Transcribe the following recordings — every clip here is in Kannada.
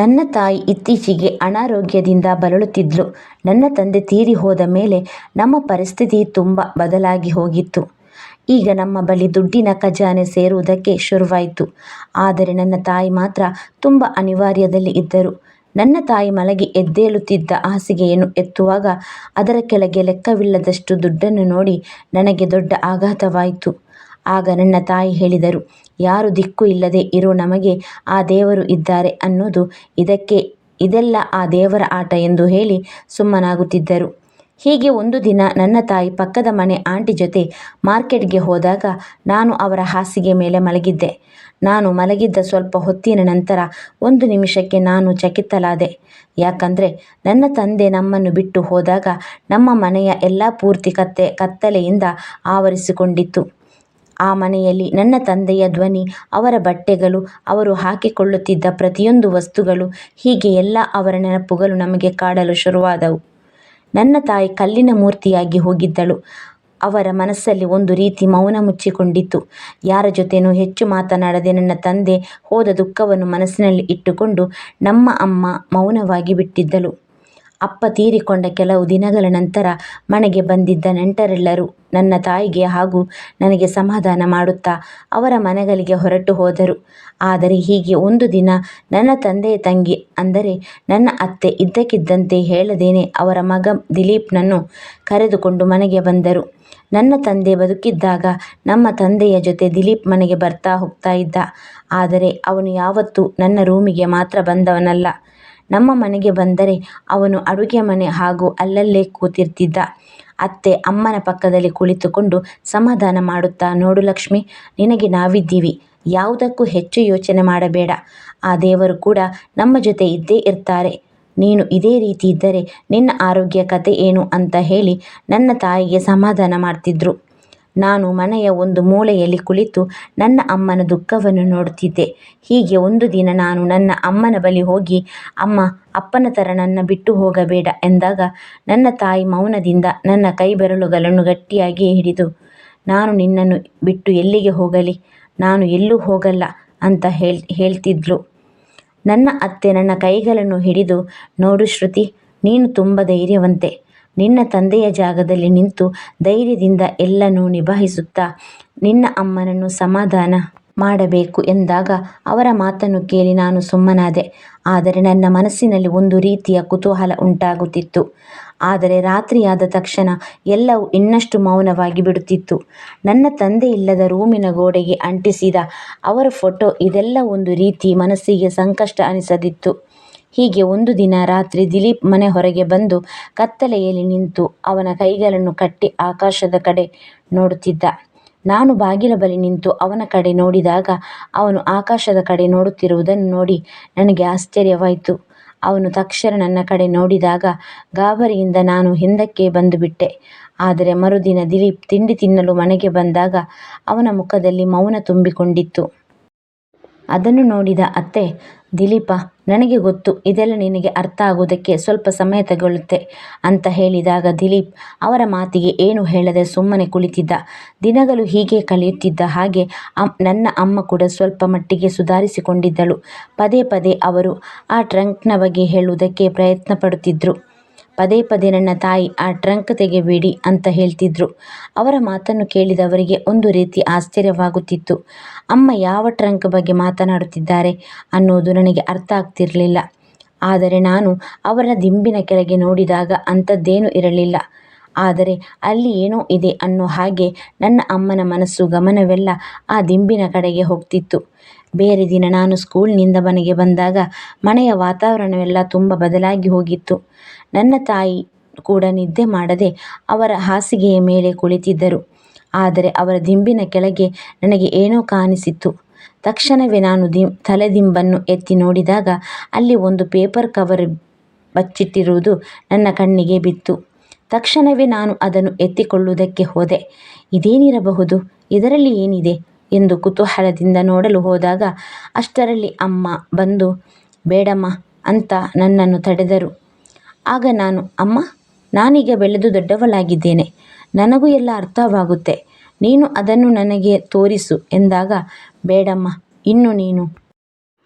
ನನ್ನ ತಾಯಿ ಇತ್ತೀಚೆಗೆ ಅನಾರೋಗ್ಯದಿಂದ ಬಳಲುತ್ತಿದ್ಲು. ನನ್ನ ತಂದೆ ತೀರಿ ಹೋದ ಮೇಲೆ ನಮ್ಮ ಪರಿಸ್ಥಿತಿ ತುಂಬ ಬದಲಾಗಿ ಹೋಗಿತ್ತು. ಈಗ ನಮ್ಮ ಬಳಿ ದುಡ್ಡಿನ ಖಜಾನೆ ಸೇರುವುದಕ್ಕೆ ಶುರುವಾಯಿತು. ಆದರೆ ನನ್ನ ತಾಯಿ ಮಾತ್ರ ತುಂಬ ಅನಿವಾರ್ಯದಲ್ಲಿ ಇದ್ದರು. ನನ್ನ ತಾಯಿ ಮಲಗಿ ಎದ್ದೇಳುತ್ತಿದ್ದ ಹಾಸಿಗೆಯನ್ನು ಎತ್ತುವಾಗ ಅದರ ಕೆಳಗೆ ಲೆಕ್ಕವಿಲ್ಲದಷ್ಟು ದುಡ್ಡನ್ನು ನೋಡಿ ನನಗೆ ದೊಡ್ಡ ಆಘಾತವಾಯಿತು. ಆಗ ನನ್ನ ತಾಯಿ ಹೇಳಿದರು, ಯಾರು ದಿಕ್ಕು ಇಲ್ಲದೆ ಇರೋ ನಮಗೆ ಆ ದೇವರು ಇದ್ದಾರೆ ಅನ್ನೋದು ಇದೆಲ್ಲ ಆ ದೇವರ ಆಟ ಎಂದು ಹೇಳಿ ಸುಮ್ಮನಾಗುತ್ತಿದ್ದರು. ಹೀಗೆ ಒಂದು ದಿನ ನನ್ನ ತಾಯಿ ಪಕ್ಕದ ಮನೆ ಆಂಟಿ ಜೊತೆ ಮಾರ್ಕೆಟ್ಗೆ ಹೋದಾಗ ನಾನು ಅವರ ಹಾಸಿಗೆ ಮೇಲೆ ಮಲಗಿದ್ದೆ. ನಾನು ಮಲಗಿದ್ದ ಸ್ವಲ್ಪ ಹೊತ್ತಿನ ನಂತರ ಒಂದು ನಿಮಿಷಕ್ಕೆ ನಾನು ಚಕಿತಳಾದೆ. ಯಾಕಂದರೆ ನನ್ನ ತಂದೆ ನಮ್ಮನ್ನು ಬಿಟ್ಟು ಹೋದಾಗ ನಮ್ಮ ಮನೆಯ ಎಲ್ಲ ಪೂರ್ತಿ ಕತ್ತಲೆಯಿಂದ ಆವರಿಸಿಕೊಂಡಿತ್ತು. ಆ ಮನೆಯಲ್ಲಿ ನನ್ನ ತಂದೆಯ ಧ್ವನಿ, ಅವರ ಬಟ್ಟೆಗಳು, ಅವರು ಹಾಕಿಕೊಳ್ಳುತ್ತಿದ್ದ ಪ್ರತಿಯೊಂದು ವಸ್ತುಗಳು, ಹೀಗೆ ಎಲ್ಲ ಅವರ ನೆನಪುಗಳು ನಮಗೆ ಕಾಡಲು ಶುರುವಾದವು. ನನ್ನ ತಾಯಿ ಕಲ್ಲಿನ ಮೂರ್ತಿಯಾಗಿ ಹೋಗಿದ್ದಳು. ಅವರ ಮನಸ್ಸಲ್ಲಿ ಒಂದು ರೀತಿ ಮೌನ ಮುಚ್ಚಿಕೊಂಡಿತ್ತು. ಯಾರ ಜೊತೆನೂ ಹೆಚ್ಚು ಮಾತನಾಡದೆ ನನ್ನ ತಂದೆ ಹೋದ ದುಃಖವನ್ನು ಮನಸ್ಸಿನಲ್ಲಿ ಇಟ್ಟುಕೊಂಡು ನಮ್ಮ ಅಮ್ಮ ಮೌನವಾಗಿ ಬಿಟ್ಟಿದ್ದಳು. ಅಪ್ಪ ತೀರಿಕೊಂಡ ಕೆಲವು ದಿನಗಳ ನಂತರ ಮನೆಗೆ ಬಂದಿದ್ದ ನೆಂಟರೆಲ್ಲರೂ ನನ್ನ ತಾಯಿಗೆ ಹಾಗೂ ನನಗೆ ಸಮಾಧಾನ ಮಾಡುತ್ತಾ ಅವರ ಮನೆಗಳಿಗೆ ಹೊರಟು ಹೋದರು. ಆದರೆ ಹೀಗೆ ಒಂದು ದಿನ ನನ್ನ ತಂದೆಯ ತಂಗಿ, ಅಂದರೆ ನನ್ನ ಅತ್ತೆ, ಇದ್ದಕ್ಕಿದ್ದಂತೆ ಹೇಳದೇನೆ ಅವರ ಮಗ ದಿಲೀಪ್ನನ್ನು ಕರೆದುಕೊಂಡು ಮನೆಗೆ ಬಂದರು. ನನ್ನ ತಂದೆ ಬದುಕಿದ್ದಾಗ ನಮ್ಮ ತಂದೆಯ ಜೊತೆ ದಿಲೀಪ್ ಮನೆಗೆ ಬರ್ತಾ ಹೋಗ್ತಾ ಇದ್ದ. ಆದರೆ ಅವನು ಯಾವತ್ತೂ ನನ್ನ ರೂಮಿಗೆ ಮಾತ್ರ ಬಂದವನಲ್ಲ. ನಮ್ಮ ಮನೆಗೆ ಬಂದರೆ ಅವನು ಅಡುಗೆ ಮನೆ ಹಾಗೂ ಅಲ್ಲಲ್ಲೇ ಕೂತಿರ್ತಿದ್ದ. ಅತ್ತೆ ಅಮ್ಮನ ಪಕ್ಕದಲ್ಲಿ ಕುಳಿತುಕೊಂಡು ಸಮಾಧಾನ ಮಾಡುತ್ತಾ, ನೋಡು ಲಕ್ಷ್ಮಿ, ನಿನಗೆ ನಾವಿದ್ದೀವಿ, ಯಾವುದಕ್ಕೂ ಹೆಚ್ಚು ಯೋಚನೆ ಮಾಡಬೇಡ, ಆ ದೇವರು ಕೂಡ ನಮ್ಮ ಜೊತೆ ಇದ್ದೇ ಇರ್ತಾರೆ, ನೀನು ಇದೇ ರೀತಿ ಇದ್ದರೆ ನಿನ್ನ ಆರೋಗ್ಯ ಕತೆ ಏನು ಅಂತ ಹೇಳಿ ನನ್ನ ತಾಯಿಗೆ ಸಮಾಧಾನ ಮಾಡ್ತಿದ್ರು. ನಾನು ಮನೆಯ ಒಂದು ಮೂಲೆಯಲ್ಲಿ ಕುಳಿತು ನನ್ನ ಅಮ್ಮನ ದುಃಖವನ್ನು ನೋಡುತ್ತಿದ್ದೆ. ಹೀಗೆ ಒಂದು ದಿನ ನಾನು ನನ್ನ ಅಮ್ಮನ ಬಳಿ ಹೋಗಿ, ಅಮ್ಮ, ಅಪ್ಪನ ಥರ ನನ್ನ ಬಿಟ್ಟು ಹೋಗಬೇಡ ಎಂದಾಗ ನನ್ನ ತಾಯಿ ಮೌನದಿಂದ ನನ್ನ ಕೈ ಬೆರಳುಗಳನ್ನು ಗಟ್ಟಿಯಾಗಿ ಹಿಡಿದು, ನಾನು ನಿನ್ನನ್ನು ಬಿಟ್ಟು ಎಲ್ಲಿಗೆ ಹೋಗಲಿ, ನಾನು ಎಲ್ಲೂ ಹೋಗಲ್ಲ ಅಂತ ಹೇಳ್ತಿದ್ಲು. ನನ್ನ ಅತ್ತೆ ನನ್ನ ಕೈಗಳನ್ನು ಹಿಡಿದು, ನೋಡು ಶ್ರುತಿ, ನೀನು ತುಂಬ ಧೈರ್ಯವಂತೆ, ನಿನ್ನ ತಂದೆಯ ಜಾಗದಲ್ಲಿ ನಿಂತು ಧೈರ್ಯದಿಂದ ಎಲ್ಲನೂ ನಿಭಾಯಿಸುತ್ತಾ ನಿನ್ನ ಅಮ್ಮನನ್ನು ಸಮಾಧಾನ ಮಾಡಬೇಕು ಎಂದಾಗ ಅವರ ಮಾತನ್ನು ಕೇಳಿ ನಾನು ಸುಮ್ಮನಾದೆ. ಆದರೆ ನನ್ನ ಮನಸ್ಸಿನಲ್ಲಿ ಒಂದು ರೀತಿಯ ಕುತೂಹಲ ಉಂಟಾಗುತ್ತಿತ್ತು. ಆದರೆ ರಾತ್ರಿಯಾದ ತಕ್ಷಣ ಎಲ್ಲವೂ ಇನ್ನಷ್ಟು ಮೌನವಾಗಿ ಬಿಡುತ್ತಿತ್ತು. ನನ್ನ ತಂದೆ ಇಲ್ಲದ ರೂಮಿನ ಗೋಡೆಗೆ ಅಂಟಿಸಿದ ಅವರ ಫೋಟೋ, ಇದೆಲ್ಲ ಒಂದು ರೀತಿ ಮನಸ್ಸಿಗೆ ಸಂಕಷ್ಟ ಅನಿಸದಿತ್ತು. ಹೀಗೆ ಒಂದು ದಿನ ರಾತ್ರಿ ದಿಲೀಪ್ ಮನೆ ಹೊರಗೆ ಬಂದು ಕತ್ತಲೆಯಲ್ಲಿ ನಿಂತು ಅವನ ಕೈಗಳನ್ನು ಕಟ್ಟಿ ಆಕಾಶದ ಕಡೆ ನೋಡುತ್ತಿದ್ದ. ನಾನು ಬಾಗಿಲ ಬಳಿ ನಿಂತು ಅವನ ಕಡೆ ನೋಡಿದಾಗ ಅವನು ಆಕಾಶದ ಕಡೆ ನೋಡುತ್ತಿರುವುದನ್ನು ನೋಡಿ ನನಗೆ ಆಶ್ಚರ್ಯವಾಯಿತು. ಅವನು ತಕ್ಷಣ ನನ್ನ ಕಡೆ ನೋಡಿದಾಗ ಗಾಬರಿಯಿಂದ ನಾನು ಹಿಂದಕ್ಕೆ ಬಂದು ಬಿಟ್ಟೆ. ಆದರೆ ಮರುದಿನ ದಿಲೀಪ್ ತಿಂಡಿ ತಿನ್ನಲು ಮನೆಗೆ ಬಂದಾಗ ಅವನ ಮುಖದಲ್ಲಿ ಮೌನ ತುಂಬಿಕೊಂಡಿತ್ತು. ಅದನ್ನು ನೋಡಿದ ಅತ್ತೆ, ದಿಲೀಪ, ನನಗೆ ಗೊತ್ತು, ಇದೆಲ್ಲ ನಿನಗೆ ಅರ್ಥ ಆಗೋದಕ್ಕೆ ಸ್ವಲ್ಪ ಸಮಯ ತಗೊಳ್ಳುತ್ತೆ ಅಂತ ಹೇಳಿದಾಗ ದಿಲೀಪ್ ಅವರ ಮಾತಿಗೆ ಏನು ಹೇಳದೆ ಸುಮ್ಮನೆ ಕುಳಿತಿದ್ದ. ದಿನಗಳು ಹೀಗೆ ಕಳೆಯುತ್ತಿದ್ದ ಹಾಗೆ ನನ್ನ ಅಮ್ಮ ಕೂಡ ಸ್ವಲ್ಪ ಮಟ್ಟಿಗೆ ಸುಧಾರಿಸಿಕೊಂಡಿದ್ದಳು. ಪದೇ ಪದೇ ಅವರು ಆ ಟ್ರಂಕ್ನ ಬಗ್ಗೆ ಹೇಳುವುದಕ್ಕೆ ಪ್ರಯತ್ನ ಪಡುತ್ತಿದ್ದರು. ಪದೇ ಪದೇ ನನ್ನ ತಾಯಿ ಆ ಟ್ರಂಕ್ ತೆಗೆಬೇಡಿ ಅಂತ ಹೇಳ್ತಿದ್ರು. ಅವರ ಮಾತನ್ನು ಕೇಳಿದವರಿಗೆ ಒಂದು ರೀತಿ ಆಶ್ಚರ್ಯವಾಗುತ್ತಿತ್ತು. ಅಮ್ಮ ಯಾವ ಟ್ರಂಕ್ ಬಗ್ಗೆ ಮಾತನಾಡುತ್ತಿದ್ದಾರೆ ಅನ್ನೋದು ನನಗೆ ಅರ್ಥ ಆಗ್ತಿರಲಿಲ್ಲ. ಆದರೆ ನಾನು ಅವರ ದಿಂಬಿನ ಕೆಳಗೆ ನೋಡಿದಾಗ ಅಂಥದ್ದೇನೂ ಇರಲಿಲ್ಲ. ಆದರೆ ಅಲ್ಲಿ ಏನೋ ಇದೆ ಅನ್ನೋ ಹಾಗೆ ನನ್ನ ಅಮ್ಮನ ಮನಸ್ಸು, ಗಮನವೆಲ್ಲ ಆ ದಿಂಬಿನ ಕಡೆಗೆ ಹೋಗ್ತಿತ್ತು. ಬೇರೆ ದಿನ ನಾನು ಸ್ಕೂಲ್ನಿಂದ ಮನೆಗೆ ಬಂದಾಗ ಮನೆಯ ವಾತಾವರಣವೆಲ್ಲ ತುಂಬ ಬದಲಾಗಿ ಹೋಗಿತ್ತು. ನನ್ನ ತಾಯಿ ಕೂಡ ನಿದ್ದೆ ಮಾಡದೆ ಅವರ ಹಾಸಿಗೆಯ ಮೇಲೆ ಕುಳಿತಿದ್ದರು. ಆದರೆ ಅವರ ದಿಂಬಿನ ಕೆಳಗೆ ನನಗೆ ಏನೋ ಕಾಣಿಸಿತ್ತು. ತಕ್ಷಣವೇ ನಾನು ತಲೆದಿಂಬನ್ನು ಎತ್ತಿ ನೋಡಿದಾಗ ಅಲ್ಲಿ ಒಂದು ಪೇಪರ್ ಕವರ್ ಬಚ್ಚಿಟ್ಟಿರುವುದು ನನ್ನ ಕಣ್ಣಿಗೆ ಬಿತ್ತು. ತಕ್ಷಣವೇ ನಾನು ಅದನ್ನು ಎತ್ತಿಕೊಳ್ಳುವುದಕ್ಕೆ ಹೋದೆ. ಇದೇನಿರಬಹುದು, ಇದರಲ್ಲಿ ಏನಿದೆ ಎಂದು ಕುತೂಹಲದಿಂದ ನೋಡಲು ಹೋದಾಗ ಅಷ್ಟರಲ್ಲಿ ಅಮ್ಮ ಬಂದು, ಬೇಡಮ್ಮ ಅಂತ ನನ್ನನ್ನು ತಡೆದರು. ಆಗ ನಾನು, ಅಮ್ಮ, ನಾನೀಗ ಬೆಳೆದು ದೊಡ್ಡವಳಾಗಿದ್ದೇನೆ, ನನಗೂ ಎಲ್ಲ ಅರ್ಥವಾಗುತ್ತೆ, ನೀನು ಅದನ್ನು ನನಗೆ ತೋರಿಸು ಎಂದಾಗ, ಬೇಡಮ್ಮ, ಇನ್ನು ನೀನು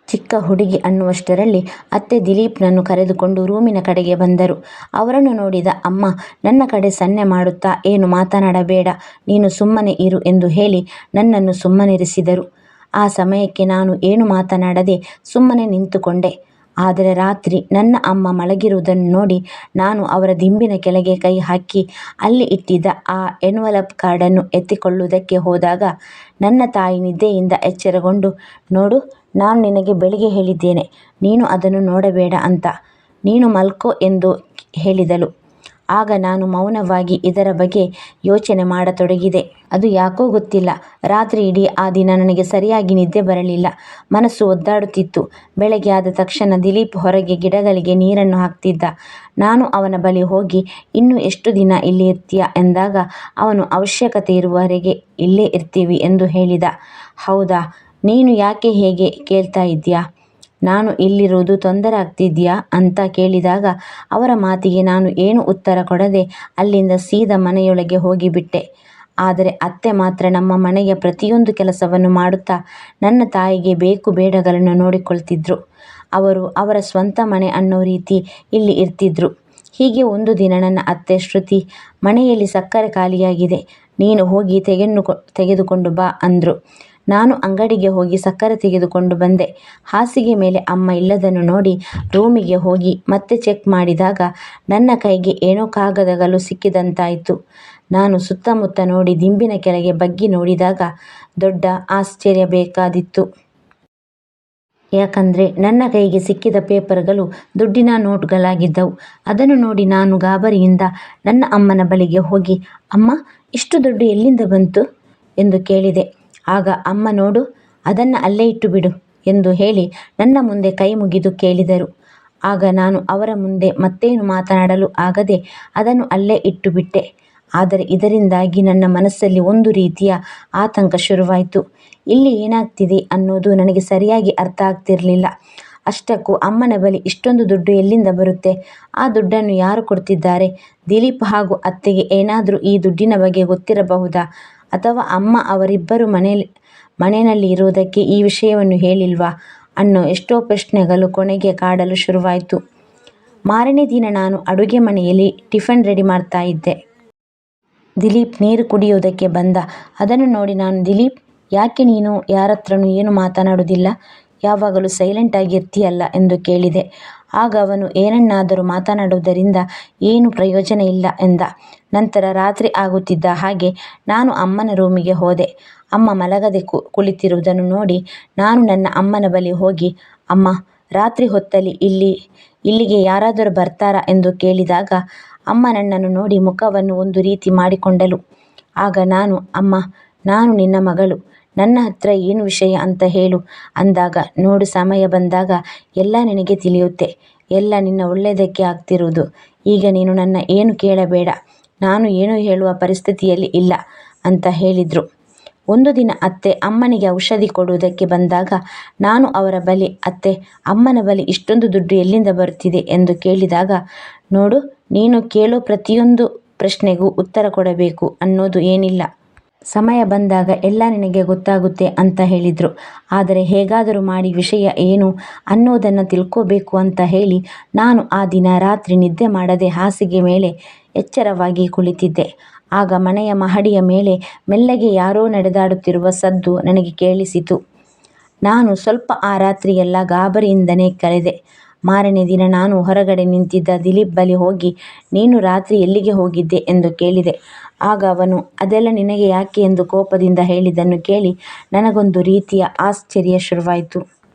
ಚಿಕ್ಕ ಹುಡುಗಿ ಅನ್ನುವಷ್ಟರಲ್ಲಿ ಅತ್ತೆ ದಿಲೀಪ್ನನ್ನು ಕರೆದುಕೊಂಡು ರೂಮಿನ ಕಡೆಗೆ ಬಂದರು. ಅವರನ್ನು ನೋಡಿದ ಅಮ್ಮ ನನ್ನ ಕಡೆ ಸನ್ನೆ ಮಾಡುತ್ತಾ, ಏನು ಮಾತನಾಡಬೇಡ, ನೀನು ಸುಮ್ಮನೆ ಇರು ಎಂದು ಹೇಳಿ ನನ್ನನ್ನು ಸುಮ್ಮನಿರಿಸಿದರು. ಆ ಸಮಯಕ್ಕೆ ನಾನು ಏನು ಮಾತನಾಡದೆ ಸುಮ್ಮನೆ ನಿಂತುಕೊಂಡೆ. ಆದರೆ ರಾತ್ರಿ ನನ್ನ ಅಮ್ಮ ಮಲಗಿರುವುದನ್ನು ನೋಡಿ ನಾನು ಅವರ ದಿಂಬಿನ ಕೆಳಗೆ ಕೈ ಹಾಕಿ ಅಲ್ಲಿ ಇಟ್ಟಿದ್ದ ಆ ಎನ್ವಲಪ್ ಕಾರ್ಡನ್ನು ಎತ್ತಿಕೊಳ್ಳುವುದಕ್ಕೆ ಹೋದಾಗ ನನ್ನ ತಾಯಿ ನಿದ್ದೆಯಿಂದ ಎಚ್ಚರಗೊಂಡು, ನೋಡು, ನಾನು ನಿನಗೆ ಬೆಳಿಗ್ಗೆ ಹೇಳಿದ್ದೇನೆ ನೀನು ಅದನ್ನು ನೋಡಬೇಡ ಅಂತ, ನೀನು ಮಲ್ಕೋ ಎಂದು ಹೇಳಿದಳು. ಆಗ ನಾನು ಮೌನವಾಗಿ ಇದರ ಬಗ್ಗೆ ಯೋಚನೆ ಮಾಡತೊಡಗಿದೆ. ಅದು ಯಾಕೋ ಗೊತ್ತಿಲ್ಲ, ರಾತ್ರಿ ಇಡೀ ಆ ದಿನ ನನಗೆ ಸರಿಯಾಗಿ ನಿದ್ದೆ ಬರಲಿಲ್ಲ. ಮನಸ್ಸು ಒದ್ದಾಡುತ್ತಿತ್ತು. ಬೆಳಗ್ಗೆ ಆದ ತಕ್ಷಣ ದಿಲೀಪ್ ಹೊರಗೆ ಗಿಡಗಳಿಗೆ ನೀರನ್ನು ಹಾಕ್ತಿದ್ದ. ನಾನು ಅವನ ಬಳಿ ಹೋಗಿ, ಇನ್ನು ಎಷ್ಟು ದಿನ ಇಲ್ಲಿ ಇರ್ತೀಯ ಎಂದಾಗ ಅವನು ಅವಶ್ಯಕತೆ ಇರುವವರೆಗೆ ಇಲ್ಲೇ ಇರ್ತೀವಿ ಎಂದು ಹೇಳಿದ. ಹೌದಾ, ನೀನು ಯಾಕೆ ಹೇಗೆ ಕೇಳ್ತಾ ಇದ್ದೀಯಾ? ನಾನು ಇಲ್ಲಿರುವುದು ತೊಂದರೆ ಆಗ್ತಿದ್ಯಾ ಅಂತ ಕೇಳಿದಾಗ ಅವರ ಮಾತಿಗೆ ನಾನು ಏನು ಉತ್ತರ ಕೊಡದೆ ಅಲ್ಲಿಂದ ಸೀದಾ ಮನೆಯೊಳಗೆ ಹೋಗಿಬಿಟ್ಟೆ. ಆದರೆ ಅತ್ತೆ ಮಾತ್ರ ನಮ್ಮ ಮನೆಯ ಪ್ರತಿಯೊಂದು ಕೆಲಸವನ್ನು ಮಾಡುತ್ತಾ ನನ್ನ ತಾಯಿಗೆ ಬೇಕು ಬೇಡಗಳನ್ನು ನೋಡಿಕೊಳ್ತಿದ್ರು. ಅವರು ಅವರ ಸ್ವಂತ ಮನೆ ಅನ್ನೋ ರೀತಿ ಇಲ್ಲಿ ಇರ್ತಿದ್ರು. ಹೀಗೆ ಒಂದು ದಿನ ನನ್ನ ಅತ್ತೆ ಶ್ರುತಿ, ಮನೆಯಲ್ಲಿ ಸಕ್ಕರೆ ಖಾಲಿಯಾಗಿದೆ, ನೀನು ಹೋಗಿ ತೆಗೆದುಕೊಂಡು ಬಾ ಅಂದರು. ನಾನು ಅಂಗಡಿಗೆ ಹೋಗಿ ಸಕ್ಕರೆ ತೆಗೆದುಕೊಂಡು ಬಂದೆ. ಹಾಸಿಗೆ ಮೇಲೆ ಅಮ್ಮ ಇಲ್ಲದನ್ನು ನೋಡಿ ರೂಮಿಗೆ ಹೋಗಿ ಮತ್ತೆ ಚೆಕ್ ಮಾಡಿದಾಗ ನನ್ನ ಕೈಗೆ ಏನೋ ಕಾಗದಗಳು ಸಿಕ್ಕಿದಂತಾಯಿತು. ನಾನು ಸುತ್ತಮುತ್ತ ನೋಡಿ ದಿಂಬಿನ ಕೆಳಗೆ ಬಗ್ಗಿ ನೋಡಿದಾಗ ದೊಡ್ಡ ಆಶ್ಚರ್ಯ ಬೇಕಾದಿತ್ತು. ಯಾಕಂದರೆ ನನ್ನ ಕೈಗೆ ಸಿಕ್ಕಿದ ಪೇಪರ್ಗಳು ದುಡ್ಡಿನ ನೋಟ್ಗಳಾಗಿದ್ದವು. ಅದನ್ನು ನೋಡಿ ನಾನು ಗಾಬರಿಯಿಂದ ನನ್ನ ಅಮ್ಮನ ಬಳಿಗೆ ಹೋಗಿ, ಅಮ್ಮ, ಇಷ್ಟು ದುಡ್ಡು ಎಲ್ಲಿಂದ ಬಂತು ಎಂದು ಕೇಳಿದೆ. ಆಗ ಅಮ್ಮ, ನೋಡು, ಅದನ್ನು ಅಲ್ಲೇ ಇಟ್ಟು ಬಿಡು ಎಂದು ಹೇಳಿ ನನ್ನ ಮುಂದೆ ಕೈ ಮುಗಿದು ಕೇಳಿದರು. ಆಗ ನಾನು ಅವರ ಮುಂದೆ ಮತ್ತೇನು ಮಾತನಾಡಲು ಆಗದೆ ಅದನ್ನು ಅಲ್ಲೇ ಇಟ್ಟು ಬಿಟ್ಟೆ. ಆದರೆ ಇದರಿಂದಾಗಿ ನನ್ನ ಮನಸ್ಸಲ್ಲಿ ಒಂದು ರೀತಿಯ ಆತಂಕ ಶುರುವಾಯಿತು. ಇಲ್ಲಿ ಏನಾಗ್ತಿದೆ ಅನ್ನೋದು ನನಗೆ ಸರಿಯಾಗಿ ಅರ್ಥ ಆಗ್ತಿರಲಿಲ್ಲ. ಅಷ್ಟಕ್ಕೂ ಅಮ್ಮನ ಬಳಿ ಇಷ್ಟೊಂದು ದುಡ್ಡು ಎಲ್ಲಿಂದ ಬರುತ್ತೆ? ಆ ದುಡ್ಡನ್ನು ಯಾರು ಕೊಡ್ತಿದ್ದಾರೆ? ದಿಲೀಪ್ ಹಾಗೂ ಅತ್ತೆಗೆ ಏನಾದರೂ ಈ ದುಡ್ಡಿನ ಬಗ್ಗೆ ಗೊತ್ತಿರಬಹುದಾ? ಅಥವಾ ಅಮ್ಮ ಅವರಿಬ್ಬರು ಮನೆಯಲ್ಲಿ ಇರುವುದಕ್ಕೆ ಈ ವಿಷಯವನ್ನು ಹೇಳಿಲ್ವಾ ಅನ್ನೋ ಎಷ್ಟೋ ಪ್ರಶ್ನೆಗಳು ಕೊನೆಗೆ ಕಾಡಲು ಶುರುವಾಯಿತು. ಮಾರನೇ ದಿನ ನಾನು ಅಡುಗೆ ಮನೆಯಲ್ಲಿ ಟಿಫನ್ ರೆಡಿ ಮಾಡ್ತಾ ಇದ್ದೆ. ದಿಲೀಪ್ ನೀರು ಕುಡಿಯೋದಕ್ಕೆ ಬಂದ. ಅದನ್ನು ನೋಡಿ ನಾನು, ದಿಲೀಪ್, ಯಾಕೆ ನೀನು ಯಾರತ್ರನೂ ಏನು ಮಾತನಾಡೋದಿಲ್ಲ, ಯಾವಾಗಲೂ ಸೈಲೆಂಟ್ ಆಗಿರ್ತೀಯಲ್ಲ ಎಂದು ಕೇಳಿದೆ. ಆಗ ಅವನು ಏನನ್ನಾದರೂ ಮಾತನಾಡುವುದರಿಂದ ಏನು ಪ್ರಯೋಜನ ಇಲ್ಲ ಎಂದ. ನಂತರ ರಾತ್ರಿ ಆಗುತ್ತಿದ್ದ ಹಾಗೆ ನಾನು ಅಮ್ಮನ ರೂಮಿಗೆ ಹೋದೆ. ಅಮ್ಮ ಮಲಗದೆ ಕುಳಿತಿರುವುದನ್ನು ನೋಡಿ ನಾನು ನನ್ನ ಅಮ್ಮನ ಬಳಿ ಹೋಗಿ, ಅಮ್ಮ, ರಾತ್ರಿ ಹೊತ್ತಲ್ಲಿ ಇಲ್ಲಿಗೆ ಯಾರಾದರೂ ಬರ್ತಾರಾ ಎಂದು ಕೇಳಿದಾಗ ಅಮ್ಮ ನನ್ನನ್ನು ನೋಡಿ ಮುಖವನ್ನು ಒಂದು ರೀತಿ ಮಾಡಿಕೊಂಡಳು. ಆಗ ನಾನು, ಅಮ್ಮ, ನಾನು ನಿನ್ನ ಮಗಳು, ನನ್ನ ಹತ್ರ ಏನು ವಿಷಯ ಅಂತ ಹೇಳು ಅಂದಾಗ, ನೋಡು, ಸಮಯ ಬಂದಾಗ ಎಲ್ಲ ನಿನಗೆ ತಿಳಿಯುತ್ತೆ, ಎಲ್ಲ ನಿನ್ನ ಒಳ್ಳೆಯದಕ್ಕೆ ಆಗ್ತಿರುವುದು. ಈಗ ನೀನು ನನ್ನ ಏನು ಕೇಳಬೇಡ, ನಾನು ಏನು ಹೇಳುವ ಪರಿಸ್ಥಿತಿಯಲ್ಲಿ ಇಲ್ಲ ಅಂತ ಹೇಳಿದರು. ಒಂದು ದಿನ ಅತ್ತೆ ಅಮ್ಮನಿಗೆ ಔಷಧಿ ಕೊಡುವುದಕ್ಕೆ ಬಂದಾಗ ನಾನು ಅವರ ಬಳಿ, ಅತ್ತೆ, ಅಮ್ಮನ ಬಳಿ ಇಷ್ಟೊಂದು ದುಡ್ಡು ಎಲ್ಲಿಂದ ಬರುತ್ತಿದೆ ಎಂದು ಕೇಳಿದಾಗ, ನೋಡು, ನೀನು ಕೇಳೋ ಪ್ರತಿಯೊಂದು ಪ್ರಶ್ನೆಗೂ ಉತ್ತರ ಕೊಡಬೇಕು ಅನ್ನೋದು ಏನಿಲ್ಲ, ಸಮಯ ಬಂದಾಗ ಎಲ್ಲ ನಿನಗೆ ಗೊತ್ತಾಗುತ್ತೆ ಅಂತ ಹೇಳಿದರು. ಆದರೆ ಹೇಗಾದರೂ ಮಾಡಿ ವಿಷಯ ಏನು ಅನ್ನೋದನ್ನು ತಿಳ್ಕೋಬೇಕು ಅಂತ ಹೇಳಿ ನಾನು ಆ ದಿನ ರಾತ್ರಿ ನಿದ್ದೆ ಮಾಡದೆ ಹಾಸಿಗೆ ಮೇಲೆ ಎಚ್ಚರವಾಗಿ ಕುಳಿತಿದ್ದೆ. ಆಗ ಮನೆಯ ಮಹಡಿಯ ಮೇಲೆ ಮೆಲ್ಲಗೆ ಯಾರೋ ನಡೆದಾಡುತ್ತಿರುವ ಸದ್ದು ನನಗೆ ಕೇಳಿಸಿತು. ನಾನು ಸ್ವಲ್ಪ ಆ ರಾತ್ರಿಯೆಲ್ಲ ಗಾಬರಿಯಿಂದನೇ ಕಳೆದೆ. ಮಾರನೇ ದಿನ ನಾನು ಹೊರಗಡೆ ನಿಂತಿದ್ದ ದಿಲೀಪ್ ಬಳಿ ಹೋಗಿ, ನೀನು ರಾತ್ರಿ ಎಲ್ಲಿಗೆ ಹೋಗಿದ್ದೆ ಎಂದು ಕೇಳಿದೆ. ಆಗ ಅವನು ಅದೆಲ್ಲ ನಿನಗೆ ಯಾಕೆ ಎಂದು ಕೋಪದಿಂದ ಹೇಳಿದ್ದನ್ನು ಕೇಳಿ ನನಗೊಂದು ರೀತಿಯ ಆಶ್ಚರ್ಯ ಶುರುವಾಯಿತು.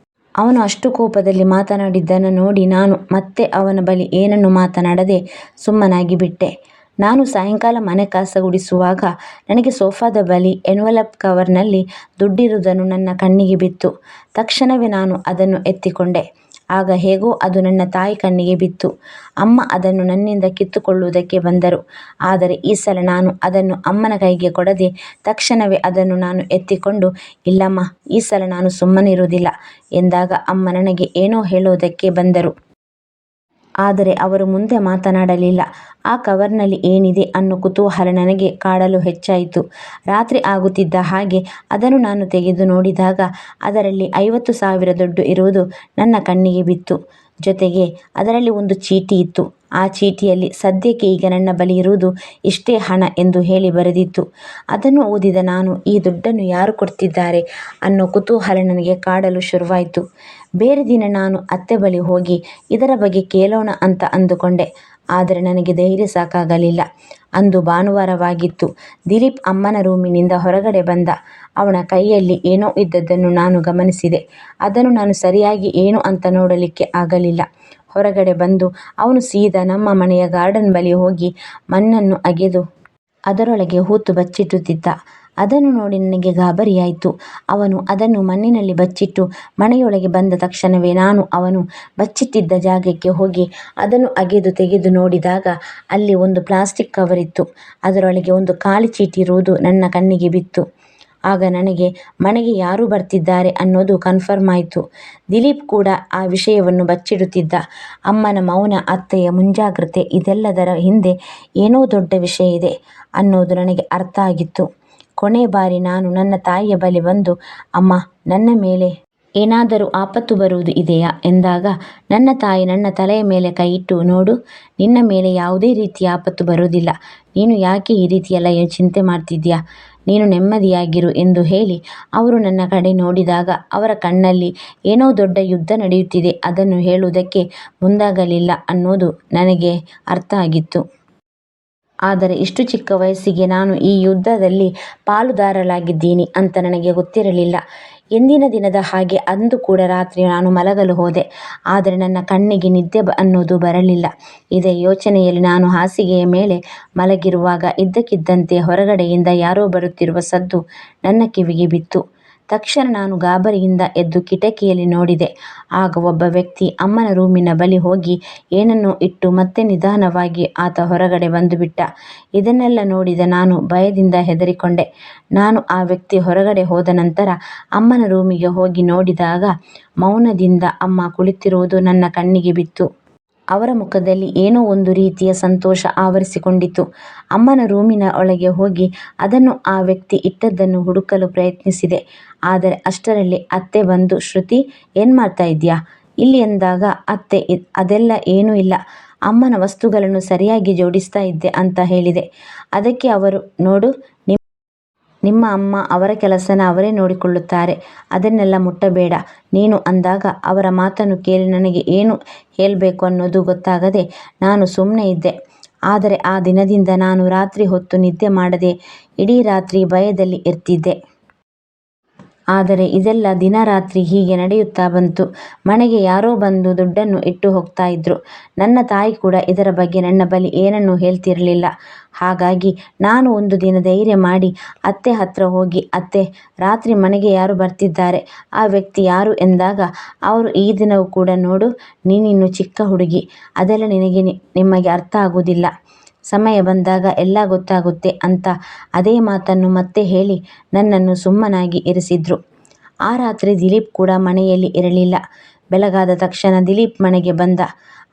ಅವನು ಅಷ್ಟು ಕೋಪದಲ್ಲಿ ಮಾತನಾಡಿದ್ದನ್ನು ನೋಡಿ ನಾನು ಮತ್ತೆ ಅವನ ಬಳಿ ಏನನ್ನು ಮಾತನಾಡದೆ ಸುಮ್ಮನಾಗಿ ಬಿಟ್ಟೆ. ನಾನು ಸಾಯಂಕಾಲ ಮನೆ ಕಸ ಗುಡಿಸುವಾಗ ನನಗೆ ಸೋಫಾದ ಬಳಿ ಎನ್ವಲಪ್ ಕವರ್ನಲ್ಲಿ ದುಡ್ಡಿರುವುದನ್ನು ನನ್ನ ಕಣ್ಣಿಗೆ ಬಿತ್ತು. ತಕ್ಷಣವೇ ನಾನು ಅದನ್ನು ಎತ್ತಿಕೊಂಡೆ. ಆಗ ಹೇಗೋ ಅದು ನನ್ನ ತಾಯಿ ಕಣ್ಣಿಗೆ ಬಿತ್ತು. ಅಮ್ಮ ಅದನ್ನು ನನ್ನಿಂದ ಕಿತ್ತುಕೊಳ್ಳುವುದಕ್ಕೆ ಬಂದರು. ಆದರೆ ಈ ಸಲ ನಾನು ಅದನ್ನು ಅಮ್ಮನ ಕೈಗೆ ಕೊಡದೆ ತಕ್ಷಣವೇ ಅದನ್ನು ನಾನು ಎತ್ತಿಕೊಂಡು, ಇಲ್ಲಮ್ಮ, ಈ ಸಲ ನಾನು ಸುಮ್ಮನಿರುವುದಿಲ್ಲ ಎಂದಾಗ ಅಮ್ಮ ನನಗೆ ಏನೋ ಹೇಳೋದಕ್ಕೆ ಬಂದರು. ಆದರೆ ಅವರು ಮುಂದೆ ಮಾತನಾಡಲಿಲ್ಲ. ಆ ಕವರ್ನಲ್ಲಿ ಏನಿದೆ ಅನ್ನೋ ಕುತೂಹಲ ನನಗೆ ಕಾಡಲು ಹೆಚ್ಚಾಯಿತು. ರಾತ್ರಿ ಆಗುತ್ತಿದ್ದ ಹಾಗೆ ಅದನ್ನು ನಾನು ತೆಗೆದು ನೋಡಿದಾಗ ಅದರಲ್ಲಿ 50,000 ದುಡ್ಡು ಇರುವುದು ನನ್ನ ಕಣ್ಣಿಗೆ ಬಿತ್ತು. ಜೊತೆಗೆ ಅದರಲ್ಲಿ ಒಂದು ಚೀಟಿ ಇತ್ತು. ಆ ಚೀಟಿಯಲ್ಲಿ ಸದ್ಯಕ್ಕೆ ಈಗ ನನ್ನ ಬಳಿ ಇರುವುದು ಇಷ್ಟೇ ಹಣ ಎಂದು ಹೇಳಿ ಬರೆದಿತ್ತು. ಅದನ್ನು ಓದಿದ ನಾನು ಈ ದುಡ್ಡನ್ನು ಯಾರು ಕೊಡ್ತಿದ್ದಾರೆ ಅನ್ನೋ ಕುತೂಹಲ ನನಗೆ ಕಾಡಲು ಶುರುವಾಯಿತು. ಬೇರೆ ದಿನ ನಾನು ಅತ್ತೆ ಬಳಿ ಹೋಗಿ ಇದರ ಬಗ್ಗೆ ಕೇಳೋಣ ಅಂತ ಅಂದುಕೊಂಡೆ. ಆದರೆ ನನಗೆ ಧೈರ್ಯ ಸಾಕಾಗಲಿಲ್ಲ. ಅಂದು ಭಾನುವಾರವಾಗಿತ್ತು. ದಿಲೀಪ್ ಅಮ್ಮನ ರೂಮಿನಿಂದ ಹೊರಗಡೆ ಬಂದ. ಅವನ ಕೈಯಲ್ಲಿ ಏನೋ ಇದ್ದದ್ದನ್ನು ನಾನು ಗಮನಿಸಿದೆ. ಅದನ್ನು ನಾನು ಸರಿಯಾಗಿ ಏನು ಅಂತ ನೋಡಲಿಕ್ಕೆ ಆಗಲಿಲ್ಲ. ಹೊರಗಡೆ ಬಂದು ಅವನು ಸೀದಾ ನಮ್ಮ ಮನೆಯ ಗಾರ್ಡನ್ ಬಳಿ ಹೋಗಿ ಮಣ್ಣನ್ನು ಅಗೆದು ಅದರೊಳಗೆ ಹೂತು ಬಚ್ಚಿಟ್ಟುತ್ತಿದ್ದ. ಅದನ್ನು ನೋಡಿ ನನಗೆ ಗಾಬರಿಯಾಯಿತು. ಅವನು ಅದನ್ನು ಮಣ್ಣಿನಲ್ಲಿ ಬಚ್ಚಿಟ್ಟು ಮನೆಯೊಳಗೆ ಬಂದ ತಕ್ಷಣವೇ ನಾನು ಅವನು ಬಚ್ಚಿಟ್ಟಿದ್ದ ಜಾಗಕ್ಕೆ ಹೋಗಿ ಅದನ್ನು ಅಗೆದು ತೆಗೆದು ನೋಡಿದಾಗ ಅಲ್ಲಿ ಒಂದು ಪ್ಲಾಸ್ಟಿಕ್ ಕವರ್ ಇತ್ತು. ಅದರೊಳಗೆ ಒಂದು ಖಾಲಿ ಚೀಟಿ ಇರುವುದು ನನ್ನ ಕಣ್ಣಿಗೆ ಬಿತ್ತು. ಆಗ ನನಗೆ ಮನೆಗೆ ಯಾರು ಬರ್ತಿದ್ದಾರೆ ಅನ್ನೋದು ಕನ್ಫರ್ಮ್ ಆಯಿತು. ದಿಲೀಪ್ ಕೂಡ ಆ ವಿಷಯವನ್ನು ಬಚ್ಚಿಡುತ್ತಿದ್ದ. ಅಮ್ಮನ ಮೌನ, ಅತ್ತೆಯ ಮುಂಜಾಗ್ರತೆ, ಇದೆಲ್ಲದರ ಹಿಂದೆ ಏನೋ ದೊಡ್ಡ ವಿಷಯ ಇದೆ ಅನ್ನೋದು ನನಗೆ ಅರ್ಥ ಆಗಿತ್ತು. ಕೊನೆ ಬಾರಿ ನಾನು ನನ್ನ ತಾಯಿಯ ಬಳಿ ಬಂದು, ಅಮ್ಮ, ನನ್ನ ಮೇಲೆ ಏನಾದರೂ ಆಪತ್ತು ಬರುವುದು ಇದೆಯಾ ಎಂದಾಗ ನನ್ನ ತಾಯಿ ನನ್ನ ತಲೆಯ ಮೇಲೆ ಕೈಯಿಟ್ಟು, ನೋಡು, ನಿನ್ನ ಮೇಲೆ ಯಾವುದೇ ರೀತಿಯ ಆಪತ್ತು ಬರುವುದಿಲ್ಲ. ನೀನು ಯಾಕೆ ಈ ರೀತಿಯೆಲ್ಲ ಚಿಂತೆ ಮಾಡ್ತಿದ್ಯಾ? ನೀನು ನೆಮ್ಮದಿಯಾಗಿರು ಎಂದು ಹೇಳಿ ಅವರು ನನ್ನ ಕಡೆ ನೋಡಿದಾಗ ಅವರ ಕಣ್ಣಲ್ಲಿ ಏನೋ ದೊಡ್ಡ ಯುದ್ಧ ನಡೆಯುತ್ತಿದೆ. ಅದನ್ನು ಹೇಳುವುದಕ್ಕೆ ಮುಂದಾಗಲಿಲ್ಲ ಅನ್ನೋದು ನನಗೆ ಅರ್ಥ ಆಗಿತ್ತು. ಆದರೆ ಇಷ್ಟು ಚಿಕ್ಕ ವಯಸ್ಸಿಗೆ ನಾನು ಈ ಯುದ್ಧದಲ್ಲಿ ಪಾಲುದಾರಳಾಗಿದ್ದೀನಿ ಅಂತ ನನಗೆ ಗೊತ್ತಿರಲಿಲ್ಲ. ಎಂದಿನ ದಿನದ ಹಾಗೆ ಅಂದು ಕೂಡ ರಾತ್ರಿ ನಾನು ಮಲಗಲು ಹೋದೆ. ಆದರೆ ನನ್ನ ಕಣ್ಣಿಗೆ ನಿದ್ದೆ ಅನ್ನೋದು ಬರಲಿಲ್ಲ. ಇದೇ ಯೋಚನೆಯಲ್ಲಿ ನಾನು ಹಾಸಿಗೆಯ ಮೇಲೆ ಮಲಗಿರುವಾಗ ಇದ್ದಕ್ಕಿದ್ದಂತೆ ಹೊರಗಡೆಯಿಂದ ಯಾರೋ ಬರುತ್ತಿರುವ ಸದ್ದು ನನ್ನ ಕಿವಿಗೆ ಬಿತ್ತು. ತಕ್ಷಣ ನಾನು ಗಾಬರಿಯಿಂದ ಎದ್ದು ಕಿಟಕಿಯಲ್ಲಿ ನೋಡಿದೆ. ಆಗ ಒಬ್ಬ ವ್ಯಕ್ತಿ ಅಮ್ಮನ ರೂಮಿನ ಬಳಿ ಹೋಗಿ ಏನನ್ನೋ ಇಟ್ಟು ಮತ್ತೆ ನಿಧಾನವಾಗಿ ಆತ ಹೊರಗಡೆ ಬಂದುಬಿಟ್ಟ. ಇದನ್ನೆಲ್ಲ ನೋಡಿದ ನಾನು ಭಯದಿಂದ ಹೆದರಿಕೊಂಡೆ. ನಾನು ಆ ವ್ಯಕ್ತಿ ಹೊರಗಡೆ ಹೋದ ನಂತರ ಅಮ್ಮನ ರೂಮಿಗೆ ಹೋಗಿ ನೋಡಿದಾಗ ಮೌನದಿಂದ ಅಮ್ಮ ಕುಳಿತಿರುವುದು ನನ್ನ ಕಣ್ಣಿಗೆ ಬಿತ್ತು. ಅವರ ಮುಖದಲ್ಲಿ ಏನೋ ಒಂದು ರೀತಿಯ ಸಂತೋಷ ಆವರಿಸಿಕೊಂಡಿತು. ಅಮ್ಮನ ರೂಮಿನ ಒಳಗೆ ಹೋಗಿ ಅದನ್ನು ಆ ವ್ಯಕ್ತಿ ಇಟ್ಟದ್ದನ್ನು ಹುಡುಕಲು ಪ್ರಯತ್ನಿಸಿದೆ. ಆದರೆ ಅಷ್ಟರಲ್ಲಿ ಅತ್ತೆ ಬಂದು, ಶ್ರುತಿ, ಏನು ಮಾಡ್ತಾ ಇದ್ಯಾ ಇಲ್ಲಿ ಎಂದಾಗ ಅತ್ತೆ ಅದೆಲ್ಲ ಏನೂ ಇಲ್ಲ, ಅಮ್ಮನ ವಸ್ತುಗಳನ್ನು ಸರಿಯಾಗಿ ಜೋಡಿಸ್ತಾ ಇದ್ದೆ ಅಂತ ಹೇಳಿದೆ. ಅದಕ್ಕೆ ಅವರು, ನೋಡು, ನಿಮ್ಮ ಅಮ್ಮ ಅವರ ಕೆಲಸನ ಅವರೇ ನೋಡಿಕೊಳ್ಳುತ್ತಾರೆ, ಅದನ್ನೆಲ್ಲ ಮುಟ್ಟಬೇಡ ನೀನು ಅಂದಾಗ ಅವರ ಮಾತನ್ನು ಕೇಳಿ ನನಗೆ ಏನು ಹೇಳಬೇಕು ಅನ್ನೋದು ಗೊತ್ತಾಗದೆ ನಾನು ಸುಮ್ಮನೆ ಇದ್ದೆ. ಆದರೆ ಆ ದಿನದಿಂದ ನಾನು ರಾತ್ರಿ ಹೊತ್ತು ನಿದ್ದೆ ಮಾಡದೆ ಇಡೀ ರಾತ್ರಿ ಭಯದಲ್ಲಿ ಇರ್ತಿದ್ದೆ. ಆದರೆ ಇದೆಲ್ಲ ದಿನ ರಾತ್ರಿ ಹೀಗೆ ನಡೆಯುತ್ತಾ ಬಂತು. ಮನೆಗೆ ಯಾರೋ ಬಂದು ದುಡ್ಡನ್ನು ಇಟ್ಟು ಹೋಗ್ತಾ ಇದ್ರು. ನನ್ನ ತಾಯಿ ಕೂಡ ಇದರ ಬಗ್ಗೆ ನನ್ನ ಬಳಿ ಏನನ್ನೂ ಹೇಳ್ತಿರಲಿಲ್ಲ. ಹಾಗಾಗಿ ನಾನು ಒಂದು ದಿನ ಧೈರ್ಯ ಮಾಡಿ ಅತ್ತೆ ಹತ್ರ ಹೋಗಿ, ಅತ್ತೆ, ರಾತ್ರಿ ಮನೆಗೆ ಯಾರು ಬರ್ತಿದ್ದಾರೆ, ಆ ವ್ಯಕ್ತಿ ಯಾರು ಎಂದಾಗ ಅವರು ಈ ದಿನವೂ ಕೂಡ, ನೋಡು, ನೀನಿನ್ನು ಚಿಕ್ಕ ಹುಡುಗಿ, ಅದೆಲ್ಲ ನಿಮಗೆ ಅರ್ಥ ಆಗುವುದಿಲ್ಲ, ಸಮಯ ಬಂದಾಗ ಎಲ್ಲ ಗೊತ್ತಾಗುತ್ತೆ ಅಂತ ಅದೇ ಮಾತನ್ನು ಮತ್ತೆ ಹೇಳಿ ನನ್ನನ್ನು ಸುಮ್ಮನಾಗಿ ಇರಿಸಿದ್ರು. ಆ ರಾತ್ರಿ ದಿಲೀಪ್ ಕೂಡ ಮನೆಯಲ್ಲಿ ಇರಲಿಲ್ಲ. ಬೆಳಗಾದ ತಕ್ಷಣ ದಿಲೀಪ್ ಮನೆಗೆ ಬಂದ.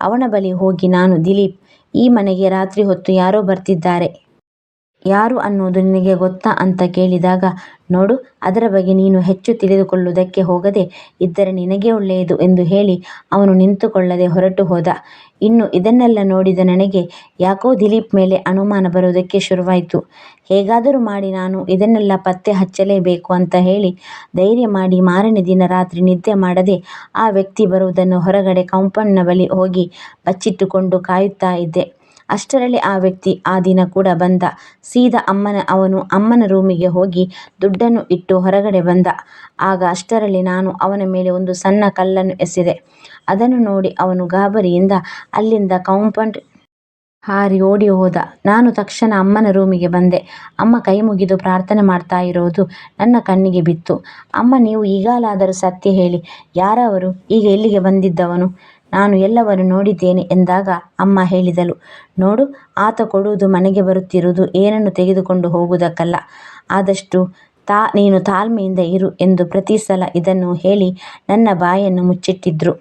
ಅವನ ಬಳಿ ಹೋಗಿ ನಾನು, ದಿಲೀಪ್, ಈ ಮನೆಗೆ ರಾತ್ರಿ ಹೊತ್ತು ಯಾರೋ ಬರ್ತಿದ್ದಾರೆ, ಯಾರು ಅನ್ನೋದು ನಿನಗೆ ಗೊತ್ತಾ ಅಂತ ಕೇಳಿದಾಗ, ನೋಡು, ಅದರ ಬಗ್ಗೆ ನೀನು ಹೆಚ್ಚು ತಿಳಿದುಕೊಳ್ಳುವುದಕ್ಕೆ ಹೋಗದೆ ಇದ್ದರೆ ನಿನಗೆ ಒಳ್ಳೆಯದು ಎಂದು ಹೇಳಿ ಅವನು ನಿಂತುಕೊಳ್ಳದೆ ಹೊರಟು ಹೋದ. ಇನ್ನು ಇದನ್ನೆಲ್ಲ ನೋಡಿದ ನನಗೆ ಯಾಕೋ ದಿಲೀಪ್ ಮೇಲೆ ಅನುಮಾನ ಬರುವುದಕ್ಕೆ ಶುರುವಾಯಿತು. ಹೇಗಾದರೂ ಮಾಡಿ ನಾನು ಇದನ್ನೆಲ್ಲ ಪತ್ತೆ ಹಚ್ಚಲೇಬೇಕು ಅಂತ ಹೇಳಿ ಧೈರ್ಯ ಮಾಡಿ ಮಾರನೇ ದಿನ ರಾತ್ರಿ ನಿದ್ದೆ ಮಾಡದೆ ಆ ವ್ಯಕ್ತಿ ಬರುವುದನ್ನು ಹೊರಗಡೆ ಕಾಂಪೌಂಡ್ನ ಬಳಿ ಹೋಗಿ ಬಚ್ಚಿಟ್ಟುಕೊಂಡು ಕಾಯುತ್ತಾ ಇದ್ದೆ. ಅಷ್ಟರಲ್ಲಿ ಆ ವ್ಯಕ್ತಿ ಆ ದಿನ ಕೂಡ ಬಂದ. ಸೀದಾ ಅವನು ಅಮ್ಮನ ರೂಮಿಗೆ ಹೋಗಿ ದುಡ್ಡನ್ನು ಇಟ್ಟು ಹೊರಗಡೆ ಬಂದ. ಆಗ ಅಷ್ಟರಲ್ಲಿ ನಾನು ಅವನ ಮೇಲೆ ಒಂದು ಸಣ್ಣ ಕಲ್ಲನ್ನು ಎಸೆದೆ. ಅದನ್ನು ನೋಡಿ ಅವನು ಗಾಬರಿಯಿಂದ ಅಲ್ಲಿಂದ ಕಾಂಪೌಂಡ್ ಹಾರಿ ಓಡಿ ಹೋದ. ನಾನು ತಕ್ಷಣ ಅಮ್ಮನ ರೂಮಿಗೆ ಬಂದೆ. ಅಮ್ಮ ಕೈ ಮುಗಿದು ಪ್ರಾರ್ಥನೆ ಮಾಡ್ತಾ ಇರೋದು ನನ್ನ ಕಣ್ಣಿಗೆ ಬಿತ್ತು. ಅಮ್ಮ, ನೀವು ಈಗಲಾದರೂ ಸತ್ಯ ಹೇಳಿ, ಯಾರವರು, ಈಗ ಇಲ್ಲಿಗೆ ಬಂದಿದ್ದವನು? ನಾನು ಎಲ್ಲವನ್ನು ನೋಡಿದ್ದೇನೆ ಎಂದಾಗ ಅಮ್ಮ ಹೇಳಿದಳು, ನೋಡು, ಆತ ಕೊಡುವುದು ಮನೆಗೆ ಬರುತ್ತಿರುವುದು ಏನನ್ನು ತೆಗೆದುಕೊಂಡು ಹೋಗುವುದಕ್ಕಲ್ಲ, ಆದಷ್ಟು ನೀನು ತಾಳ್ಮೆಯಿಂದ ಇರು ಎಂದು ಪ್ರತಿ ಸಲ ಇದನ್ನು ಹೇಳಿ ನನ್ನ ಬಾಯನ್ನು ಮುಚ್ಚಿಟ್ಟಿದ್ರು.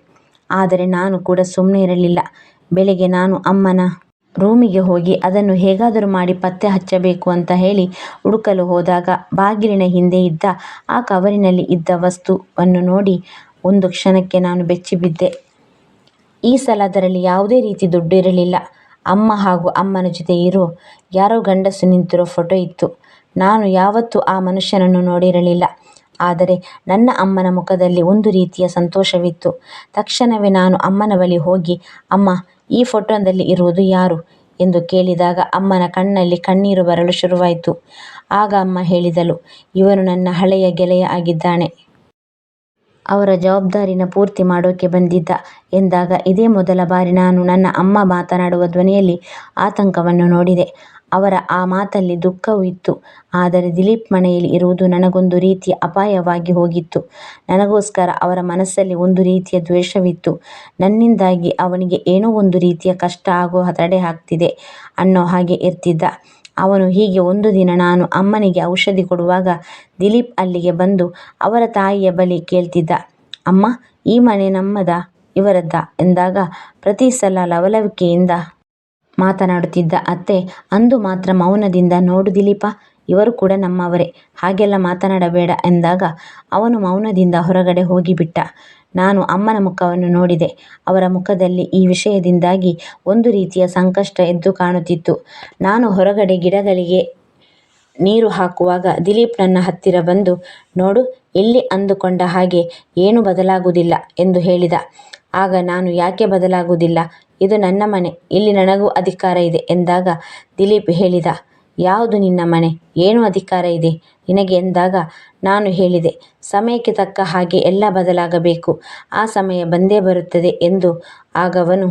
ಆದರೆ ನಾನು ಕೂಡ ಸುಮ್ಮನೆ ಇರಲಿಲ್ಲ. ಬೆಳಿಗ್ಗೆ ನಾನು ಅಮ್ಮನ ರೂಮಿಗೆ ಹೋಗಿ ಅದನ್ನು ಹೇಗಾದರೂ ಮಾಡಿ ಪತ್ತೆ ಹಚ್ಚಬೇಕು ಅಂತ ಹೇಳಿ ಹುಡುಕಲು ಹೋದಾಗ ಬಾಗಿಲಿನ ಹಿಂದೆ ಇದ್ದ ಆ ಕವರಿನಲ್ಲಿ ಇದ್ದ ವಸ್ತುವನ್ನು ನೋಡಿ ಒಂದು ಕ್ಷಣಕ್ಕೆ ನಾನು ಬೆಚ್ಚಿಬಿದ್ದೆ. ಈ ಸಲ ಅದರಲ್ಲಿ ಯಾವುದೇ ರೀತಿ ದುಡ್ಡು ಇರಲಿಲ್ಲ. ಅಮ್ಮ ಹಾಗೂ ಅಮ್ಮನ ಜೊತೆ ಇರೋ ಯಾರೋ ಗಂಡಸು ನಿಂತಿರೋ ಫೋಟೋ ಇತ್ತು. ನಾನು ಯಾವತ್ತೂ ಆ ಮನುಷ್ಯನನ್ನು ನೋಡಿರಲಿಲ್ಲ. ಆದರೆ ನನ್ನ ಅಮ್ಮನ ಮುಖದಲ್ಲಿ ಒಂದು ರೀತಿಯ ಸಂತೋಷವಿತ್ತು. ತಕ್ಷಣವೇ ನಾನು ಅಮ್ಮನ ಬಳಿ ಹೋಗಿ, ಅಮ್ಮ, ಈ ಫೋಟೋದಲ್ಲಿ ಇರುವುದು ಯಾರು ಎಂದು ಕೇಳಿದಾಗ ಅಮ್ಮನ ಕಣ್ಣಲ್ಲಿ ಕಣ್ಣೀರು ಬರಲು ಶುರುವಾಯಿತು. ಆಗ ಅಮ್ಮ ಹೇಳಿದಳು, ಇವನು ನನ್ನ ಹಳೆಯ ಗೆಳೆಯ ಆಗಿದ್ದಾನೆ. ಅವರ ಜವಾಬ್ದಾರಿನ ಪೂರ್ತಿ ಮಾಡೋಕೆ ಬಂದಿದ್ದ ಎಂದಾಗ ಇದೇ ಮೊದಲ ಬಾರಿ ನಾನು ನನ್ನ ಅಮ್ಮ ಮಾತನಾಡುವ ಧ್ವನಿಯಲ್ಲಿ ಆತಂಕವನ್ನು ನೋಡಿದೆ. ಅವರ ಆ ಮಾತಲ್ಲಿ ದುಃಖವೂ ಇತ್ತು. ಆದರೆ ದಿಲೀಪ್ ಮನೆಯಲ್ಲಿ ಇರುವುದು ನನಗೊಂದು ರೀತಿಯ ಅಪಾಯವಾಗಿ ಹೋಗಿತ್ತು. ನನಗೋಸ್ಕರ ಅವರ ಮನಸ್ಸಲ್ಲಿ ಒಂದು ರೀತಿಯ ದ್ವೇಷವಿತ್ತು. ನನ್ನಿಂದಾಗಿ ಅವನಿಗೆ ಏನೋ ಒಂದು ರೀತಿಯ ಕಷ್ಟ ಆಗೋ ತಡೆ ಆಗ್ತಿದೆ ಅನ್ನೋ ಹಾಗೆ ಇರ್ತಿದ್ದ. ಅವನು ಹೀಗೆ ಒಂದು ದಿನ ನಾನು ಅಮ್ಮನಿಗೆ ಔಷಧಿ ಕೊಡುವಾಗ ದಿಲೀಪ್ ಅಲ್ಲಿಗೆ ಬಂದು ಅವರ ತಾಯಿಯ ಬಳಿ ಕೇಳ್ತಿದ್ದ, ಅಮ್ಮ, ಈ ಮನೆ ನಮ್ಮದಾ ಇವರದ್ದಾ ಎಂದಾಗ ಪ್ರತಿ ಸಲ ಲವಲವಿಕೆಯಿಂದ ಮಾತನಾಡುತ್ತಿದ್ದ ಅತ್ತೆ ಅಂದು ಮಾತ್ರ ಮೌನದಿಂದ, ನೋಡು ದಿಲೀಪ, ಇವರು ಕೂಡ ನಮ್ಮವರೇ, ಹಾಗೆಲ್ಲ ಮಾತನಾಡಬೇಡ ಎಂದಾಗ ಅವನು ಮೌನದಿಂದ ಹೊರಗಡೆ ಹೋಗಿಬಿಟ್ಟ. ನಾನು ಅಮ್ಮನ ಮುಖವನ್ನು ನೋಡಿದೆ. ಅವರ ಮುಖದಲ್ಲಿ ಈ ವಿಷಯದಿಂದಾಗಿ ಒಂದು ರೀತಿಯ ಸಂಕಷ್ಟ ಎದ್ದು ಕಾಣುತ್ತಿತ್ತು. ನಾನು ಹೊರಗಡೆ ಗಿಡಗಳಿಗೆ ನೀರು ಹಾಕುವಾಗ ದಿಲೀಪ್ ನನ್ನ ಹತ್ತಿರ ಬಂದು, ನೋಡು, ಇಲ್ಲಿ ಅಂದುಕೊಂಡ ಹಾಗೆ ಏನೂ ಬದಲಾಗುವುದಿಲ್ಲ ಎಂದು ಹೇಳಿದ. ಆಗ ನಾನು, ಯಾಕೆ ಬದಲಾಗುವುದಿಲ್ಲ? ಇದು ನನ್ನ ಮನೆ, ಇಲ್ಲಿ ನನಗೂ ಅಧಿಕಾರ ಇದೆ ಎಂದಾಗ ದಿಲೀಪ್ ಹೇಳಿದ, ಯಾವುದು ನಿನ್ನ ಮನೆ? ಏನು ಅಧಿಕಾರ ಇದೆ ನಿನಗೆ ಎಂದಾಗ ನಾನು ಹೇಳಿದೆ, ಸಮಯಕ್ಕೆ ತಕ್ಕ ಹಾಗೆ ಎಲ್ಲ ಬದಲಾಗಬೇಕು, ಆ ಸಮಯ ಬಂದೇ ಬರುತ್ತದೆ ಎಂದು. ಆಗವನು,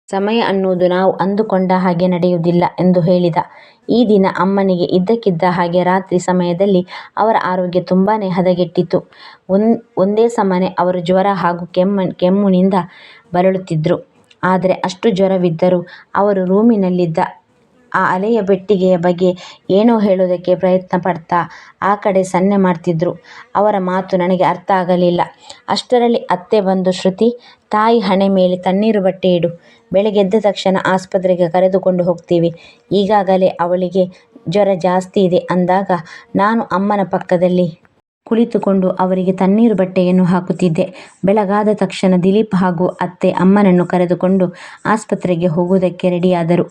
ಸಮಯ ಅನ್ನುವುದು ನಾವು ಅಂದುಕೊಂಡ ಹಾಗೆ ನಡೆಯುವುದಿಲ್ಲ ಎಂದು ಹೇಳಿದ. ಈ ದಿನ ಅಮ್ಮನಿಗೆ ಇದ್ದಕ್ಕಿದ್ದ ಹಾಗೆ ರಾತ್ರಿ ಸಮಯದಲ್ಲಿ ಅವರ ಆರೋಗ್ಯ ತುಂಬಾನೇ ಹದಗೆಟ್ಟಿತ್ತು. ಒಂದೇ ಸಮನೆ ಅವರು ಜ್ವರ ಹಾಗೂ ಕೆಮ್ಮಿನಿಂದ ಬಳಲುತ್ತಿದ್ದರು. ಆದರೆ ಅಷ್ಟು ಜ್ವರವಿದ್ದರೂ ಅವರು ರೂಮಿನಲ್ಲಿದ್ದ ಆ ಹಳೆಯ ಪೆಟ್ಟಿಗೆಯ ಬಗ್ಗೆ ಏನೋ ಹೇಳೋದಕ್ಕೆ ಪ್ರಯತ್ನ ಪಡ್ತಾ ಆ ಕಡೆ ಸನ್ನೆ ಮಾಡ್ತಿದ್ರು. ಅವರ ಮಾತು ನನಗೆ ಅರ್ಥ ಆಗಲಿಲ್ಲ. ಅಷ್ಟರಲ್ಲಿ ಅತ್ತೆ ಬಂದು, ಶ್ರುತಿ, ತಾಯಿ ಹಣೆ ಮೇಲೆ ತಣ್ಣೀರು ಬಟ್ಟೆ ಇಡು, ಬೆಳಗ್ಗೆ ಎದ್ದ ತಕ್ಷಣ ಆಸ್ಪತ್ರೆಗೆ ಕರೆದುಕೊಂಡು ಹೋಗ್ತೀವಿ, ಈಗಾಗಲೇ ಅವಳಿಗೆ ಜ್ವರ ಜಾಸ್ತಿ ಇದೆ ಅಂದಾಗ ನಾನು ಅಮ್ಮನ ಪಕ್ಕದಲ್ಲಿ ಕುಳಿತುಕೊಂಡು ಅವರಿಗೆ ತಣ್ಣೀರು ಬಟ್ಟೆಯನ್ನು ಹಾಕುತ್ತಿದ್ದೆ. ಬೆಳಗಾದ ತಕ್ಷಣ ದಿಲೀಪ್ ಹಾಗೂ ಅತ್ತೆ ಅಮ್ಮನನ್ನು ಕರೆದುಕೊಂಡು ಆಸ್ಪತ್ರೆಗೆ ಹೋಗುವುದಕ್ಕೆ ರೆಡಿಯಾದರು.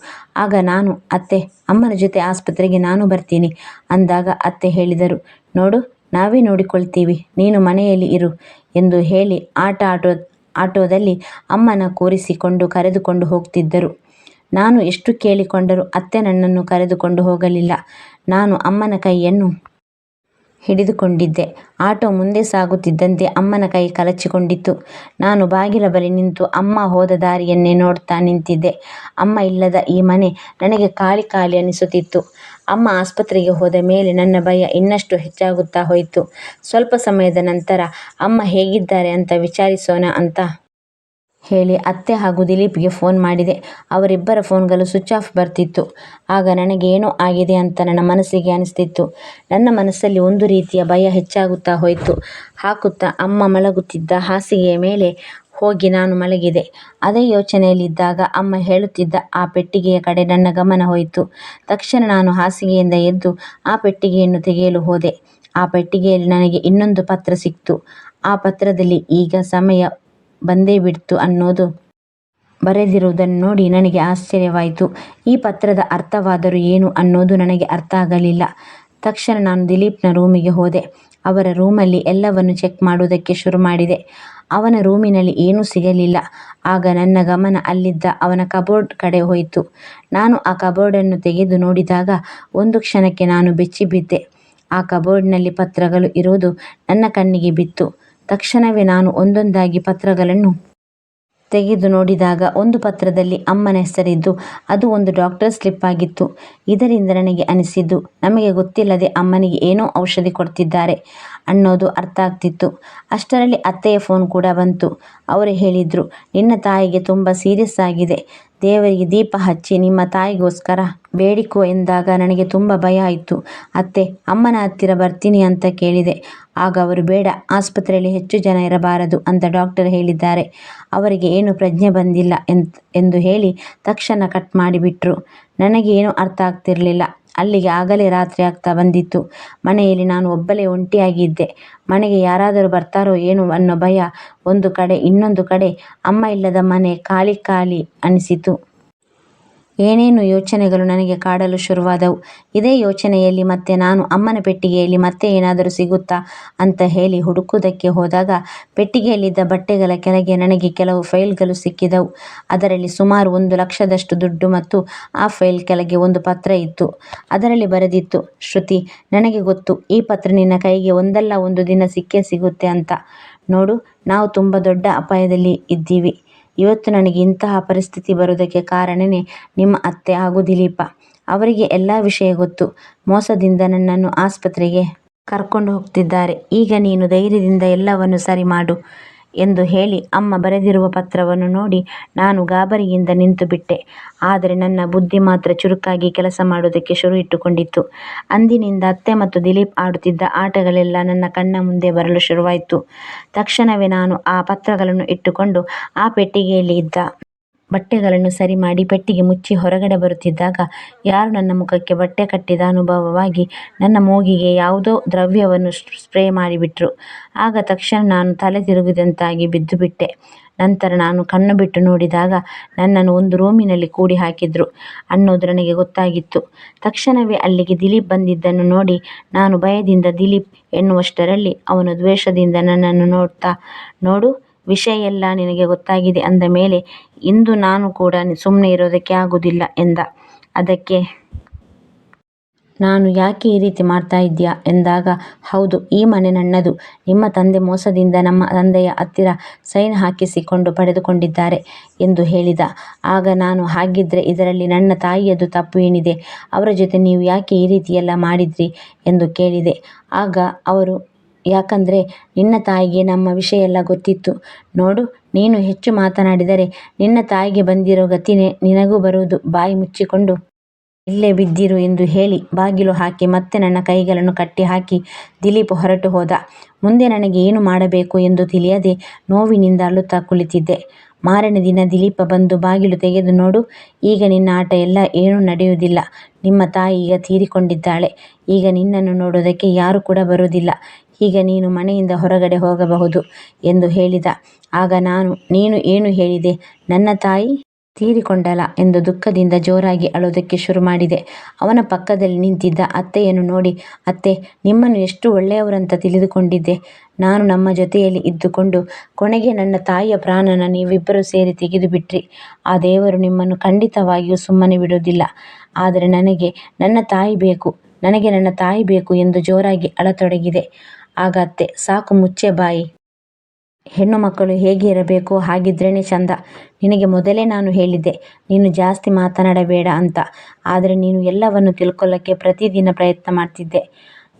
ಆಗ ನಾನು, ಅತ್ತೆ, ಅಮ್ಮನ ಜೊತೆ ಆಸ್ಪತ್ರೆಗೆ ನಾನು ಬರ್ತೀನಿ ಅಂದಾಗ ಅತ್ತೆ ಹೇಳಿದರು, ನೋಡು, ನಾವೇ ನೋಡಿಕೊಳ್ತೀವಿ, ನೀನು ಮನೆಯಲ್ಲಿ ಇರು ಎಂದು ಹೇಳಿ ಆಟೋದಲ್ಲಿ ಅಮ್ಮನ ಕೂರಿಸಿಕೊಂಡು ಕರೆದುಕೊಂಡು ಹೋಗ್ತಿದ್ದರು. ನಾನು ಎಷ್ಟು ಕೇಳಿಕೊಂಡರೂ ಅತ್ತೆ ನನ್ನನ್ನು ಕರೆದುಕೊಂಡು ಹೋಗಲಿಲ್ಲ. ನಾನು ಅಮ್ಮನ ಕೈಯನ್ನು ಹಿಡಿದುಕೊಂಡಿದ್ದೆ. ಆಟೋ ಮುಂದೆ ಸಾಗುತ್ತಿದ್ದಂತೆ ಅಮ್ಮನ ಕೈ ಕಳಚಿಕೊಂಡಿತ್ತು. ನಾನು ಬಾಗಿಲ ಬಳಿ ನಿಂತು ಅಮ್ಮ ಹೋದ ದಾರಿಯನ್ನೇ ನೋಡ್ತಾ ನಿಂತಿದ್ದೆ. ಅಮ್ಮ ಇಲ್ಲದ ಈ ಮನೆ ನನಗೆ ಖಾಲಿ ಖಾಲಿ ಅನಿಸುತ್ತಿತ್ತು. ಅಮ್ಮ ಆಸ್ಪತ್ರೆಗೆ ಹೋದ ಮೇಲೆ ನನ್ನ ಭಯ ಇನ್ನಷ್ಟು ಹೆಚ್ಚಾಗುತ್ತಾ ಹೋಯಿತು. ಸ್ವಲ್ಪ ಸಮಯದ ನಂತರ ಅಮ್ಮ ಹೇಗಿದ್ದಾರೆ ಅಂತ ವಿಚಾರಿಸೋಣ ಅಂತ ಹೇಳಿ ಅತ್ತೆ ಹಾಗೂ ದಿಲೀಪ್ಗೆ ಫೋನ್ ಮಾಡಿದೆ. ಅವರಿಬ್ಬರ ಫೋನ್ಗಳು ಸ್ವಿಚ್ ಆಫ್ ಬರ್ತಿತ್ತು. ಆಗ ನನಗೆ ಏನೋ ಆಗಿದೆ ಅಂತ ನನ್ನ ಮನಸ್ಸಿಗೆ ಅನಿಸ್ತಿತ್ತು. ನನ್ನ ಮನಸ್ಸಲ್ಲಿ ಒಂದು ರೀತಿಯ ಭಯ ಹೆಚ್ಚಾಗುತ್ತಾ ಹೋಯಿತು. ಹಾಕುತ್ತಾ ಅಮ್ಮ ಮಲಗುತ್ತಿದ್ದ ಹಾಸಿಗೆಯ ಮೇಲೆ ಹೋಗಿ ನಾನು ಮಲಗಿದೆ. ಅದೇ ಯೋಚನೆಯಲ್ಲಿದ್ದಾಗ ಅಮ್ಮ ಹೇಳುತ್ತಿದ್ದ ಆ ಪೆಟ್ಟಿಗೆಯ ಕಡೆ ನನ್ನ ಗಮನ ಹೋಯಿತು. ತಕ್ಷಣ ನಾನು ಹಾಸಿಗೆಯಿಂದ ಎದ್ದು ಆ ಪೆಟ್ಟಿಗೆಯನ್ನು ತೆಗೆಯಲು ಹೋದೆ. ಆ ಪೆಟ್ಟಿಗೆಯಲ್ಲಿ ನನಗೆ ಇನ್ನೊಂದು ಪತ್ರ ಸಿಕ್ತು. ಆ ಪತ್ರದಲ್ಲಿ ಈಗ ಸಮಯ ಬಂದೇ ಬಿಡ್ತು ಅನ್ನೋದು ಬರೆದಿರುವುದನ್ನು ನೋಡಿ ನನಗೆ ಆಶ್ಚರ್ಯವಾಯಿತು. ಈ ಪತ್ರದ ಅರ್ಥವಾದರೂ ಏನು ಅನ್ನೋದು ನನಗೆ ಅರ್ಥ ಆಗಲಿಲ್ಲ. ತಕ್ಷಣ ನಾನು ದಿಲೀಪ್ನ ರೂಮಿಗೆ ಹೋದೆ. ಅವರ ರೂಮಲ್ಲಿ ಎಲ್ಲವನ್ನು ಚೆಕ್ ಮಾಡುವುದಕ್ಕೆ ಶುರು ಮಾಡಿದೆ. ಅವನ ರೂಮಿನಲ್ಲಿ ಏನೂ ಸಿಗಲಿಲ್ಲ. ಆಗ ನನ್ನ ಗಮನ ಅಲ್ಲಿದ್ದ ಅವನ ಕಬೋರ್ಡ್ ಕಡೆ ಹೋಯಿತು. ನಾನು ಆ ಕಬೋರ್ಡನ್ನು ತೆಗೆದು ನೋಡಿದಾಗ ಒಂದು ಕ್ಷಣಕ್ಕೆ ನಾನು ಬೆಚ್ಚಿಬಿದ್ದೆ. ಆ ಕಬೋರ್ಡ್ನಲ್ಲಿ ಪತ್ರಗಳು ಇರುವುದು ನನ್ನ ಕಣ್ಣಿಗೆ ಬಿತ್ತು. ತಕ್ಷಣವೇ ನಾನು ಒಂದೊಂದಾಗಿ ಪತ್ರಗಳನ್ನು ತೆಗೆದು ನೋಡಿದಾಗ ಒಂದು ಪತ್ರದಲ್ಲಿ ಅಮ್ಮನ ಹೆಸರಿದ್ದು ಅದು ಒಂದು ಡಾಕ್ಟರ್ ಸ್ಲಿಪ್ ಆಗಿತ್ತು. ಇದರಿಂದ ನನಗೆ ಅನಿಸಿದ್ದು, ನಮಗೆ ಗೊತ್ತಿಲ್ಲದೆ ಅಮ್ಮನಿಗೆ ಏನೋ ಔಷಧಿ ಕೊಡ್ತಿದ್ದಾರೆ ಅನ್ನೋದು ಅರ್ಥ ಆಗ್ತಿತ್ತು. ಅಷ್ಟರಲ್ಲಿ ಅತ್ತೆಯ ಫೋನ್ ಕೂಡ ಬಂತು. ಅವರು ಹೇಳಿದ್ರು, ನಿನ್ನ ತಾಯಿಗೆ ತುಂಬ ಸೀರಿಯಸ್ ಆಗಿದೆ, ದೇವರಿಗೆ ದೀಪ ಹಚ್ಚಿ ನಿಮ್ಮ ತಾಯಿಗೋಸ್ಕರ ಬೇಡಿಕೋ ಎಂದಾಗ ನನಗೆ ತುಂಬ ಭಯ ಆಯಿತು. ಅತ್ತೆ, ಅಮ್ಮನ ಹತ್ತಿರ ಬರ್ತೀನಿ ಅಂತ ಕೇಳಿದೆ. ಆಗ ಅವರು ಬೇಡ, ಆಸ್ಪತ್ರೆಯಲ್ಲಿ ಹೆಚ್ಚು ಜನ ಇರಬಾರದು ಅಂತ ಡಾಕ್ಟರ್ ಹೇಳಿದ್ದಾರೆ. ಅವರಿಗೆ ಏನು ಪ್ರಜ್ಞೆ ಬಂದಿಲ್ಲ ಎಂದು ಹೇಳಿ ತಕ್ಷಣ ಕಟ್ ಮಾಡಿಬಿಟ್ರು. ನನಗೆ ಏನೂ ಅರ್ಥ ಆಗ್ತಿರಲಿಲ್ಲ. ಅಲ್ಲಿಗೆ ಆಗಲೇ ರಾತ್ರಿ ಆಗ್ತಾ ಬಂದಿತ್ತು. ಮನೆಯಲ್ಲಿ ನಾನು ಒಬ್ಬಳೇ ಒಂಟಿಯಾಗಿದ್ದೆ. ಮನೆಗೆ ಯಾರಾದರೂ ಬರ್ತಾರೋ ಏನೋ ಅನ್ನೋ ಭಯ ಒಂದು ಕಡೆ, ಇನ್ನೊಂದು ಕಡೆ ಅಮ್ಮ ಇಲ್ಲದ ಮನೆ ಖಾಲಿ ಖಾಲಿ ಅನಿಸಿತು. ಏನೇನು ಯೋಚನೆಗಳು ನನಗೆ ಕಾಡಲು ಶುರುವಾದವು. ಇದೇ ಯೋಚನೆಯಲ್ಲಿ ಮತ್ತೆ ನಾನು ಅಮ್ಮನ ಪೆಟ್ಟಿಗೆಯಲ್ಲಿ ಮತ್ತೆ ಏನಾದರೂ ಸಿಗುತ್ತಾ ಅಂತ ಹೇಳಿ ಹುಡುಕುವುದಕ್ಕೆ ಹೋದಾಗ ಪೆಟ್ಟಿಗೆಯಲ್ಲಿದ್ದ ಬಟ್ಟೆಗಳ ಕೆಳಗೆ ನನಗೆ ಕೆಲವು ಫೈಲ್ಗಳು ಸಿಕ್ಕಿದವು. ಅದರಲ್ಲಿ ಸುಮಾರು 1,00,000ದಷ್ಟು ದುಡ್ಡು ಮತ್ತು ಆ ಫೈಲ್ ಕೆಳಗೆ ಒಂದು ಪತ್ರ ಇತ್ತು. ಅದರಲ್ಲಿ ಬರೆದಿತ್ತು, ಶ್ರುತಿ, ನನಗೆ ಗೊತ್ತು ಈ ಪತ್ರ ನಿನ್ನ ಕೈಗೆ ಒಂದಲ್ಲ ಒಂದು ದಿನ ಸಿಕ್ಕೇ ಸಿಗುತ್ತೆ ಅಂತ. ನೋಡು, ನಾವು ತುಂಬ ದೊಡ್ಡ ಅಪಾಯದಲ್ಲಿ ಇದ್ದೀವಿ. ಇವತ್ತು ನನಗೆ ಇಂತಹ ಪರಿಸ್ಥಿತಿ ಬರೋದಕ್ಕೆ ಕಾರಣನೇ ನಿಮ್ಮ ಅತ್ತೆ ಹಾಗೂ ದಿಲೀಪ. ಅವರಿಗೆ ಎಲ್ಲ ವಿಷಯ ಗೊತ್ತು. ಮೋಸದಿಂದ ನನ್ನನ್ನು ಆಸ್ಪತ್ರೆಗೆ ಕರ್ಕೊಂಡು ಹೋಗ್ತಿದ್ದಾರೆ. ಈಗ ನೀನು ಧೈರ್ಯದಿಂದ ಎಲ್ಲವನ್ನು ಸರಿ ಮಾಡು ಎಂದು ಹೇಳಿ ಅಮ್ಮ ಬರೆದಿರುವ ಪತ್ರವನ್ನು ನೋಡಿ ನಾನು ಗಾಬರಿಯಿಂದ ನಿಂತುಬಿಟ್ಟೆ. ಆದರೆ ನನ್ನ ಬುದ್ಧಿ ಮಾತ್ರ ಚುರುಕಾಗಿ ಕೆಲಸ ಮಾಡೋದಕ್ಕೆ ಶುರು ಇಟ್ಟುಕೊಂಡಿತ್ತು. ಅಂದಿನಿಂದ ಅತ್ತೆ ಮತ್ತು ದಿಲೀಪ್ ಆಡುತ್ತಿದ್ದ ಆಟಗಳೆಲ್ಲ ನನ್ನ ಕಣ್ಣ ಮುಂದೆ ಬರಲು ಶುರುವಾಯಿತು. ತಕ್ಷಣವೇ ನಾನು ಆ ಪತ್ರಗಳನ್ನು ಇಟ್ಟುಕೊಂಡು ಆ ಪೆಟ್ಟಿಗೆಯಲ್ಲಿ ಇದ್ದ ಬಟ್ಟೆಗಳನ್ನು ಸರಿ ಮಾಡಿ ಪೆಟ್ಟಿಗೆ ಮುಚ್ಚಿ ಹೊರಗಡೆ ಬರುತ್ತಿದ್ದಾಗ ಯಾರು ನನ್ನ ಮುಖಕ್ಕೆ ಬಟ್ಟೆ ಕಟ್ಟಿದ ಅನುಭವವಾಗಿ ನನ್ನ ಮೂಗಿಗೆ ಯಾವುದೋ ದ್ರವ್ಯವನ್ನು ಸ್ಪ್ರೇ ಮಾಡಿಬಿಟ್ರು. ಆಗ ತಕ್ಷಣ ನಾನು ತಲೆ ತಿರುಗಿದಂತಾಗಿ ಬಿದ್ದುಬಿಟ್ಟೆ. ನಂತರ ನಾನು ಕಣ್ಣು ಬಿಟ್ಟು ನೋಡಿದಾಗ ನನ್ನನ್ನು ಒಂದು ರೂಮಿನಲ್ಲಿ ಕೂಡಿ ಹಾಕಿದ್ರು ಅನ್ನೋದು ನನಗೆ ಗೊತ್ತಾಗಿತ್ತು. ತಕ್ಷಣವೇ ಅಲ್ಲಿಗೆ ದಿಲೀಪ್ ಬಂದಿದ್ದನ್ನು ನೋಡಿ ನಾನು ಭಯದಿಂದ ದಿಲೀಪ್ ಎನ್ನುವಷ್ಟರಲ್ಲಿ ಅವನು ದ್ವೇಷದಿಂದ ನನ್ನನ್ನು ನೋಡ್ತಾ, ನೋಡು, ವಿಷಯ ಎಲ್ಲ ನಿನಗೆ ಗೊತ್ತಾಗಿದೆ ಅಂದ ಮೇಲೆ ಇಂದು ನಾನು ಕೂಡ ಸುಮ್ಮನೆ ಇರೋದಕ್ಕೆ ಆಗೋದಿಲ್ಲ ಎಂದ. ಅದಕ್ಕೆ ನಾನು ಯಾಕೆ ಈ ರೀತಿ ಮಾಡ್ತಾ ಇದ್ದೀಯಾ ಎಂದಾಗ, ಹೌದು, ಈ ಮನೆ ನನ್ನದು. ನಿಮ್ಮ ತಂದೆ ಮೋಸದಿಂದ ನಮ್ಮ ತಂದೆಯ ಹತ್ತಿರ ಸೈನ್ ಹಾಕಿಸಿಕೊಂಡು ಪಡೆದುಕೊಂಡಿದ್ದಾರೆ ಎಂದು ಹೇಳಿದ. ಆಗ ನಾನು, ಹಾಗಿದ್ರೆ ಇದರಲ್ಲಿ ನನ್ನ ತಾಯಿಯದು ತಪ್ಪು ಏನಿದೆ? ಅವರ ಜೊತೆ ನೀವು ಯಾಕೆ ಈ ರೀತಿಯೆಲ್ಲ ಮಾಡಿದ್ರಿ ಎಂದು ಕೇಳಿದೆ. ಆಗ ಅವರು, ಯಾಕಂದರೆ ನಿನ್ನ ತಾಯಿಗೆ ನಮ್ಮ ವಿಷಯ ಎಲ್ಲ ಗೊತ್ತಿತ್ತು. ನೋಡು, ನೀನು ಹೆಚ್ಚು ಮಾತನಾಡಿದರೆ ನಿನ್ನ ತಾಯಿಗೆ ಬಂದಿರೋ ಗತಿನೇ ನಿನಗೂ ಬರುವುದು. ಬಾಯಿ ಮುಚ್ಚಿಕೊಂಡು ಇಲ್ಲೇ ಬಿದ್ದಿರು ಎಂದು ಹೇಳಿ ಬಾಗಿಲು ಹಾಕಿ ಮತ್ತೆ ನನ್ನ ಕೈಗಳನ್ನು ಕಟ್ಟಿ ಹಾಕಿ ದಿಲೀಪ್ ಹೊರಟು ಹೋದ. ಮುಂದೆ ನನಗೆ ಏನು ಮಾಡಬೇಕು ಎಂದು ತಿಳಿಯದೆ ನೋವಿನಿಂದ ಅಳುತ್ತಾ ಕುಳಿತಿದ್ದೆ. ಮಾರನೇ ದಿನ ದಿಲೀಪ ಬಂದು ಬಾಗಿಲು ತೆಗೆದು, ನೋಡು, ಈಗ ನಿನ್ನ ಆಟ ಎಲ್ಲ ಏನೂ ನಡೆಯುವುದಿಲ್ಲ. ನಿಮ್ಮ ತಾಯಿ ಈಗ ತೀರಿಕೊಂಡಿದ್ದಾಳೆ. ಈಗ ನಿನ್ನನ್ನು ನೋಡೋದಕ್ಕೆ ಯಾರು ಕೂಡ ಬರುವುದಿಲ್ಲ. ಈಗ ನೀನು ಮನೆಯಿಂದ ಹೊರಗಡೆ ಹೋಗಬಹುದು ಎಂದು ಹೇಳಿದ. ಆಗ ನಾನು, ನೀನು ಏನು ಹೇಳಿದೆ? ನನ್ನ ತಾಯಿ ತೀರಿಕೊಂಡಳ ಎಂದು ದುಃಖದಿಂದ ಜೋರಾಗಿ ಅಳೋದಕ್ಕೆ ಶುರು ಮಾಡಿದೆ. ಅವನ ಪಕ್ಕದಲ್ಲಿ ನಿಂತಿದ್ದ ಅತ್ತೆಯನ್ನು ನೋಡಿ, ಅತ್ತೆ, ನಿಮ್ಮನ್ನು ಎಷ್ಟು ಒಳ್ಳೆಯವರಂತ ತಿಳಿದುಕೊಂಡಿದ್ದೆ. ನಾನು ನಮ್ಮ ಜೊತೆಯಲ್ಲಿ ಇದ್ದುಕೊಂಡು ಕೊನೆಗೆ ನನ್ನ ತಾಯಿಯ ಪ್ರಾಣನ ನೀವಿಬ್ಬರೂ ಸೇರಿ ತೆಗೆದು ಬಿಟ್ರಿ. ಆ ದೇವರು ನಿಮ್ಮನ್ನು ಖಂಡಿತವಾಗಿಯೂ ಸುಮ್ಮನೆ ಬಿಡೋದಿಲ್ಲ. ಆದರೆ ನನಗೆ ನನ್ನ ತಾಯಿ ಬೇಕು, ನನಗೆ ನನ್ನ ತಾಯಿ ಬೇಕು ಎಂದು ಜೋರಾಗಿ ಅಳತೊಡಗಿದೆ. ಆಗ ಅತ್ತೆ, ಸಾಕು, ಮುಚ್ಚೆ ಬಾಯಿ. ಹೆಣ್ಣು ಮಕ್ಕಳು ಹೇಗೆ ಇರಬೇಕು ಹಾಗಿದ್ರೇ ಚಂದ. ನಿನಗೆ ಮೊದಲೇ ನಾನು ಹೇಳಿದ್ದೆ ನೀನು ಜಾಸ್ತಿ ಮಾತನಾಡಬೇಡ ಅಂತ. ಆದರೆ ನೀನು ಎಲ್ಲವನ್ನು ತಿಳ್ಕೊಳ್ಳೋಕ್ಕೆ ಪ್ರತಿದಿನ ಪ್ರಯತ್ನ ಮಾಡ್ತಿದ್ದೆ.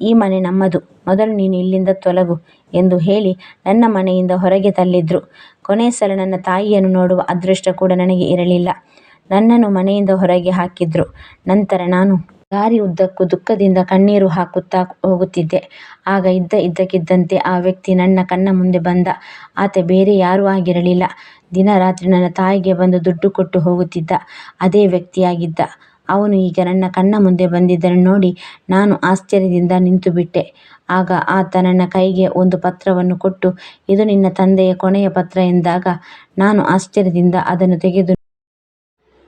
ಈ ಮನೆ ನಮ್ಮದು, ಮೊದಲು ನೀನು ಇಲ್ಲಿಂದ ತೊಲಗು ಎಂದು ಹೇಳಿ ನನ್ನ ಮನೆಯಿಂದ ಹೊರಗೆ ತಳ್ಳಿದ್ರು. ಕೊನೆ ಸಲ ನನ್ನ ತಾಯಿಯನ್ನು ನೋಡುವ ಅದೃಷ್ಟ ಕೂಡ ನನಗೆ ಇರಲಿಲ್ಲ. ನನ್ನನ್ನು ಮನೆಯಿಂದ ಹೊರಗೆ ಹಾಕಿದ್ರು. ನಂತರ ನಾನು ದಾರಿ ಉದ್ದಕ್ಕೂ ದುಃಖದಿಂದ ಕಣ್ಣೀರು ಹಾಕುತ್ತಾ ಹೋಗುತ್ತಿದ್ದೆ. ಆಗ ಇದ್ದಕ್ಕಿದ್ದಂತೆ ಆ ವ್ಯಕ್ತಿ ನನ್ನ ಕಣ್ಣ ಮುಂದೆ ಬಂದ. ಆತ ಬೇರೆ ಯಾರೂ ಆಗಿರಲಿಲ್ಲ. ದಿನ ರಾತ್ರಿ ನನ್ನ ತಾಯಿಗೆ ಬಂದು ದುಡ್ಡು ಕೊಟ್ಟು ಹೋಗುತ್ತಿದ್ದ ಅದೇ ವ್ಯಕ್ತಿಯಾಗಿದ್ದ. ಅವನು ಈಗ ನನ್ನ ಕಣ್ಣ ಮುಂದೆ ಬಂದಿದ್ದನ್ನು ನೋಡಿ ನಾನು ಆಶ್ಚರ್ಯದಿಂದ ನಿಂತುಬಿಟ್ಟೆ. ಆಗ ಆತ ನನ್ನ ಕೈಗೆ ಒಂದು ಪತ್ರವನ್ನು ಕೊಟ್ಟು, ಇದು ನಿನ್ನ ತಂದೆಯ ಕೊನೆಯ ಪತ್ರ ಎಂದಾಗ ನಾನು ಆಶ್ಚರ್ಯದಿಂದ ಅದನ್ನು ತೆಗೆದು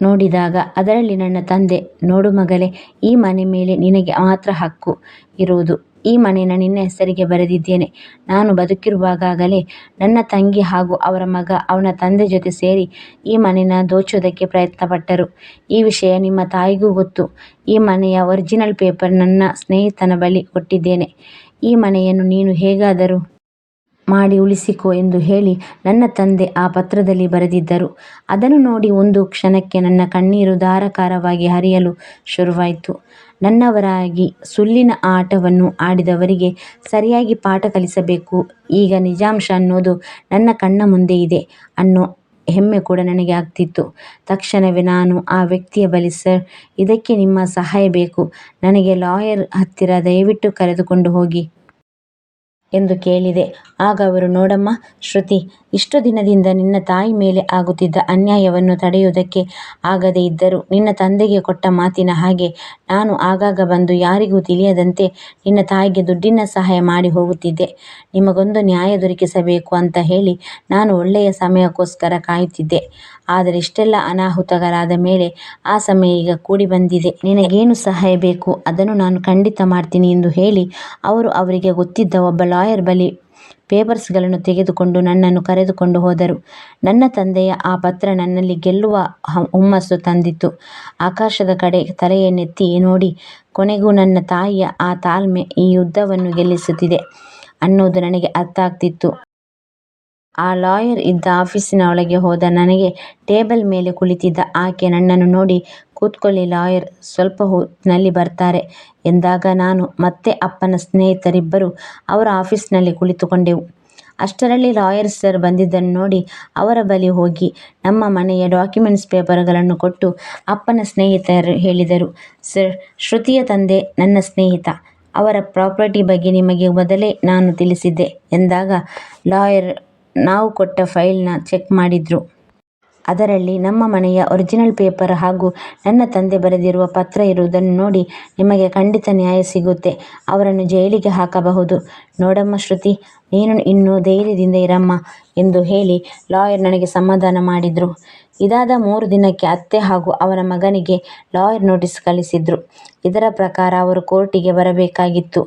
ನೋಡಿದಾಗ ಅದರಲ್ಲಿ ನನ್ನ ತಂದೆ, ನೋಡು ಮಗಳೇ, ಈ ಮನೆ ಮೇಲೆ ನಿನಗೆ ಮಾತ್ರ ಹಕ್ಕು ಇರುವುದು. ಈ ಮನೆಯನ್ನು ನಿನ್ನ ಹೆಸರಿಗೆ ಬರೆದಿದ್ದೇನೆ. ನಾನು ಬದುಕಿರುವಾಗಲೇ ನನ್ನ ತಂಗಿ ಹಾಗೂ ಅವರ ಮಗ ಅವನ ತಂದೆ ಜೊತೆ ಸೇರಿ ಈ ಮನೆಯನ್ನು ದೋಚೋದಕ್ಕೆ ಪ್ರಯತ್ನಪಟ್ಟರು. ಈ ವಿಷಯ ನಿಮ್ಮ ತಾಯಿಗೂ ಗೊತ್ತು. ಈ ಮನೆಯ ಒರಿಜಿನಲ್ ಪೇಪರ್ ನನ್ನ ಸ್ನೇಹಿತನ ಬಳಿ ಕೊಟ್ಟಿದ್ದೇನೆ. ಈ ಮನೆಯನ್ನು ನೀನು ಹೇಗಾದರೂ ಮಾಡಿ ಉಳಿಸಿಕೊ ಎಂದು ಹೇಳಿ ನನ್ನ ತಂದೆ ಆ ಪತ್ರದಲ್ಲಿ ಬರೆದಿದ್ದರು. ಅದನ್ನು ನೋಡಿ ಒಂದು ಕ್ಷಣಕ್ಕೆ ನನ್ನ ಕಣ್ಣೀರು ಧಾರಾಕಾರವಾಗಿ ಹರಿಯಲು ಶುರುವಾಯಿತು. ನನ್ನವರಾಗಿ ಸುಳ್ಳಿನ ಆಟವನ್ನು ಆಡಿದವರಿಗೆ ಸರಿಯಾಗಿ ಪಾಠ ಕಲಿಸಬೇಕು. ಈಗ ನಿಜಾಂಶ ಅನ್ನೋದು ನನ್ನ ಕಣ್ಣ ಮುಂದೆ ಇದೆ ಅನ್ನೋ ಹೆಮ್ಮೆ ಕೂಡ ನನಗೆ ಆಗ್ತಿತ್ತು. ತಕ್ಷಣವೇ ನಾನು ಆ ವ್ಯಕ್ತಿಯ ಬಳಿ, ಸರ್, ಇದಕ್ಕೆ ನಿಮ್ಮ ಸಹಾಯ ಬೇಕು, ನನಗೆ ಲಾಯರ್ ಹತ್ತಿರ ದಯವಿಟ್ಟು ಕರೆದುಕೊಂಡು ಹೋಗಿ ಎಂದು ಕೇಳಿದೆ. ಆಗ ಅವರು, ನೋಡಮ್ಮ ಶ್ರುತಿ, ಇಷ್ಟು ದಿನದಿಂದ ನಿನ್ನ ತಾಯಿ ಮೇಲೆ ಆಗುತ್ತಿದ್ದ ಅನ್ಯಾಯವನ್ನು ತಡೆಯುವುದಕ್ಕೆ ಆಗದೇ ಇದ್ದರೂ ನಿನ್ನ ತಂದೆಗೆ ಕೊಟ್ಟ ಮಾತಿನ ಹಾಗೆ ನಾನು ಆಗಾಗ ಬಂದು ಯಾರಿಗೂ ತಿಳಿಯದಂತೆ ನಿನ್ನ ತಾಯಿಗೆ ದುಡ್ಡಿನ ಸಹಾಯ ಮಾಡಿ ಹೋಗುತ್ತಿದ್ದೆ. ನಿಮಗೊಂದು ನ್ಯಾಯ ದೊರಕಿಸಬೇಕು ಅಂತ ಹೇಳಿ ನಾನು ಒಳ್ಳೆಯ ಸಮಯಕ್ಕೋಸ್ಕರ ಕಾಯುತ್ತಿದ್ದೆ. ಆದರೆ ಇಷ್ಟೆಲ್ಲ ಅನಾಹುತಗಳಾದ ಮೇಲೆ ಆ ಸಮಯ ಈಗ ಕೂಡಿ ಬಂದಿದೆ. ನಿನಗೇನು ಸಹಾಯ ಬೇಕು ಅದನ್ನು ನಾನು ಖಂಡಿತ ಮಾಡ್ತೀನಿ ಎಂದು ಹೇಳಿ ಅವರು ಅವರಿಗೆ ಗೊತ್ತಿದ್ದ ಒಬ್ಬ ಲಾಯರ್ ಬಳಿ ಪೇಪರ್ಸ್ಗಳನ್ನು ತೆಗೆದುಕೊಂಡು ನನ್ನನ್ನು ಕರೆದುಕೊಂಡು ಹೋದರು. ನನ್ನ ತಂದೆಯ ಆ ಪತ್ರ ನನ್ನಲ್ಲಿ ಗೆಲ್ಲುವ ಹುಮ್ಮಸ್ಸು ತಂದಿತ್ತು. ಆಕಾಶದ ಕಡೆ ತಲೆಯನ್ನೆತ್ತಿ ನೋಡಿ, ಕೊನೆಗೂ ನನ್ನ ತಾಯಿಯ ಆ ತಾಳ್ಮೆ ಈ ಯುದ್ಧವನ್ನು ಗೆಲ್ಲಿಸುತ್ತಿದೆ ಅನ್ನೋದು ನನಗೆ ಅರ್ಥ ಆಗ್ತಿತ್ತು. ಆ ಲಾಯರ್ ಇದ್ದ ಆಫೀಸಿನ ಒಳಗೆ ಹೋದ ನನಗೆ ಟೇಬಲ್ ಮೇಲೆ ಕುಳಿತಿದ್ದ ಆಕೆ ನನ್ನನ್ನು ನೋಡಿ, ಕೂತ್ಕೊಳ್ಳಿ ಲಾಯರ್, ಸ್ವಲ್ಪ ಹೊತ್ತಿನಲ್ಲಿ ಬರ್ತಾರೆ ಎಂದಾಗ ನಾನು ಮತ್ತೆ ಅಪ್ಪನ ಸ್ನೇಹಿತರಿಬ್ಬರು ಅವರ ಆಫೀಸ್ನಲ್ಲಿ ಕುಳಿತುಕೊಂಡೆವು. ಅಷ್ಟರಲ್ಲಿ ಲಾಯರ್ ಸರ್ ಬಂದಿದ್ದನ್ನು ನೋಡಿ ಅವರ ಬಳಿ ಹೋಗಿ ನಮ್ಮ ಮನೆಯ ಡಾಕ್ಯುಮೆಂಟ್ಸ್ ಪೇಪರ್ಗಳನ್ನು ಕೊಟ್ಟು ಅಪ್ಪನ ಸ್ನೇಹಿತರು ಹೇಳಿದರು, ಸರ್, ಶ್ರುತಿಯ ತಂದೆ ನನ್ನ ಸ್ನೇಹಿತ, ಅವರ ಪ್ರಾಪರ್ಟಿ ಬಗ್ಗೆ ನಿಮಗೆ ಮೊದಲೇ ನಾನು ತಿಳಿಸಿದ್ದೆ ಎಂದಾಗ ಲಾಯರ್ ನಾವು ಕೊಟ್ಟ ಫೈಲ್ನ ಚೆಕ್ ಮಾಡಿದ್ರು. ಅದರಲ್ಲಿ ನಮ್ಮ ಮನೆಯ ಒರಿಜಿನಲ್ ಪೇಪರ್ ಹಾಗೂ ನನ್ನ ತಂದೆ ಬರೆದಿರುವ ಪತ್ರ ಇರುವುದನ್ನು ನೋಡಿ ನಿಮಗೆ ಖಂಡಿತ ನ್ಯಾಯ ಸಿಗುತ್ತೆ, ಅವರನ್ನು ಜೈಲಿಗೆ ಹಾಕಬಹುದು. ನೋಡಮ್ಮ ಶ್ರುತಿ, ನೀನು ಇನ್ನೂ ಧೈರ್ಯದಿಂದ ಇರಮ್ಮ ಎಂದು ಹೇಳಿ ಲಾಯರ್ ನನಗೆ ಸಮಾಧಾನ ಮಾಡಿದ್ರು. ಇದಾದ 3 ದಿನಕ್ಕೆ ಅತ್ತೆ ಹಾಗೂ ಅವರ ಮಗನಿಗೆ ಲಾಯರ್ ನೋಟಿಸ್ ಕಳಿಸಿದ್ರು. ಇದರ ಪ್ರಕಾರ ಅವರು ಕೋರ್ಟಿಗೆ ಬರಬೇಕಾಗಿತ್ತು.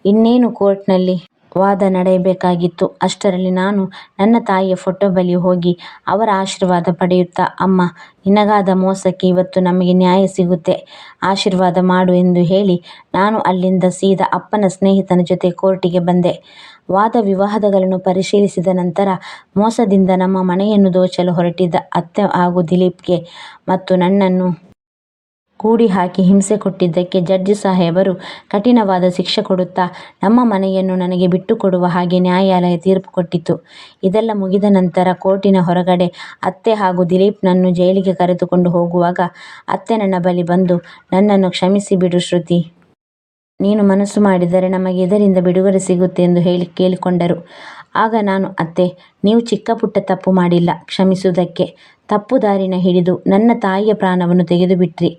ಇನ್ನೇನು ಕೋರ್ಟ್ನಲ್ಲಿ ವಾದ ನಡೆಯಬೇಕಾಗಿತ್ತು. ಅಷ್ಟರಲ್ಲಿ ನಾನು ನನ್ನ ತಾಯಿಯ ಫೋಟೋ ಬಳಿ ಹೋಗಿ ಅವರ ಆಶೀರ್ವಾದ ಪಡೆಯುತ್ತಾ, ಅಮ್ಮ, ನಿನಗಾದ ಮೋಸಕ್ಕೆ ಇವತ್ತು ನಮಗೆ ನ್ಯಾಯ ಸಿಗುತ್ತೆ, ಆಶೀರ್ವಾದ ಮಾಡು ಎಂದು ಹೇಳಿ ನಾನು ಅಲ್ಲಿಂದ ಸೀದಾ ಅಪ್ಪನ ಸ್ನೇಹಿತನ ಜೊತೆ ಕೋರ್ಟಿಗೆ ಬಂದೆ. ವಾದ ವಿವಾದಗಳನ್ನು ಪರಿಶೀಲಿಸಿದ ನಂತರ ಮೋಸದಿಂದ ನಮ್ಮ ಮನೆಯನ್ನು ದೋಚಲು ಹೊರಟಿದ್ದ ಅತ್ತೆ ಹಾಗೂ ದಿಲೀಪ್ಗೆ ಮತ್ತು ನನ್ನನ್ನು ಕೂಡಿ ಹಾಕಿ ಹಿಂಸೆ ಕೊಟ್ಟಿದ್ದಕ್ಕೆ ಜಡ್ಜ್ ಸಾಹೇಬರು ಕಠಿಣವಾದ ಶಿಕ್ಷೆ ಕೊಡುತ್ತಾ ನಮ್ಮ ಮನೆಯನ್ನು ನನಗೆ ಬಿಟ್ಟುಕೊಡುವ ಹಾಗೆ ನ್ಯಾಯಾಲಯ ತೀರ್ಪು ಕೊಟ್ಟಿತು. ಇದೆಲ್ಲ ಮುಗಿದ ನಂತರ ಕೋರ್ಟಿನ ಹೊರಗಡೆ ಅತ್ತೆ ಹಾಗೂ ದಿಲೀಪ್ನನ್ನು ಜೈಲಿಗೆ ಕರೆದುಕೊಂಡು ಹೋಗುವಾಗ ಅತ್ತೆ ನನ್ನ ಬಳಿ ಬಂದು, ನನ್ನನ್ನು ಕ್ಷಮಿಸಿ ಬಿಡು ಶ್ರುತಿ, ನೀನು ಮನಸ್ಸು ಮಾಡಿದರೆ ನಮಗೆ ಇದರಿಂದ ಬಿಡುಗಡೆ ಸಿಗುತ್ತೆ ಎಂದು ಕೇಳಿಕೊಂಡರು. ಆಗ ನಾನು, ಅತ್ತೆ, ನೀವು ಚಿಕ್ಕ ಪುಟ್ಟ ತಪ್ಪು ಮಾಡಿಲ್ಲ, ಕ್ಷಮಿಸುವುದಕ್ಕೆ. ತಪ್ಪು ದಾರಿನ ಹಿಡಿದು ನನ್ನ ತಾಯಿಯ ಪ್ರಾಣವನ್ನು ತೆಗೆದುಬಿಟ್ರಿ.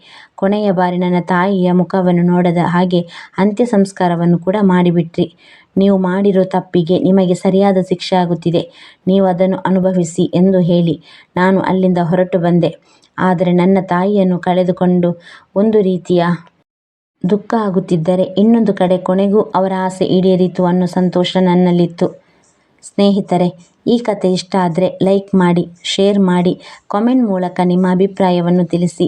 ಕೊನೆಯ ಬಾರಿ ನನ್ನ ತಾಯಿಯ ಮುಖವನ್ನು ನೋಡದ ಹಾಗೆ ಅಂತ್ಯ ಸಂಸ್ಕಾರವನ್ನು ಕೂಡ ಮಾಡಿಬಿಟ್ರಿ. ನೀವು ಮಾಡಿರೋ ತಪ್ಪಿಗೆ ನಿಮಗೆ ಸರಿಯಾದ ಶಿಕ್ಷೆ ಆಗುತ್ತಿದೆ, ನೀವು ಅದನ್ನು ಅನುಭವಿಸಿ ಎಂದು ಹೇಳಿ ನಾನು ಅಲ್ಲಿಂದ ಹೊರಟು ಬಂದೆ. ಆದರೆ ನನ್ನ ತಾಯಿಯನ್ನು ಕಳೆದುಕೊಂಡು ಒಂದು ರೀತಿಯ ದುಃಖ ಆಗುತ್ತಿದ್ದರೆ ಇನ್ನೊಂದು ಕಡೆ ಕೊನೆಗೂ ಅವರ ಆಸೆ ಈಡೇರಿತು ಅನ್ನೋ ಸಂತೋಷ ನನ್ನಲ್ಲಿತ್ತು. ಸ್ನೇಹಿತರೆ, ಈ ಕತೆ ಇಷ್ಟ ಆದರೆ ಲೈಕ್ ಮಾಡಿ, ಶೇರ್ ಮಾಡಿ, ಕಾಮೆಂಟ್ ಮೂಲಕ ನಿಮ್ಮ ಅಭಿಪ್ರಾಯವನ್ನು ತಿಳಿಸಿ.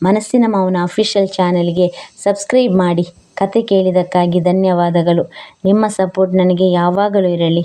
ಮನಸ್ಸಿನ ಮೌನ ಅಫಿಷಿಯಲ್ ಚಾನೆಲ್ಗೆ ಸಬ್ಸ್ಕ್ರೈಬ್ ಮಾಡಿ. ಕತೆ ಕೇಳಿದ್ದಕ್ಕಾಗಿ ಧನ್ಯವಾದಗಳು. ನಿಮ್ಮ ಸಪೋರ್ಟ್ ನನಗೆ ಯಾವಾಗಲೂ ಇರಲಿ.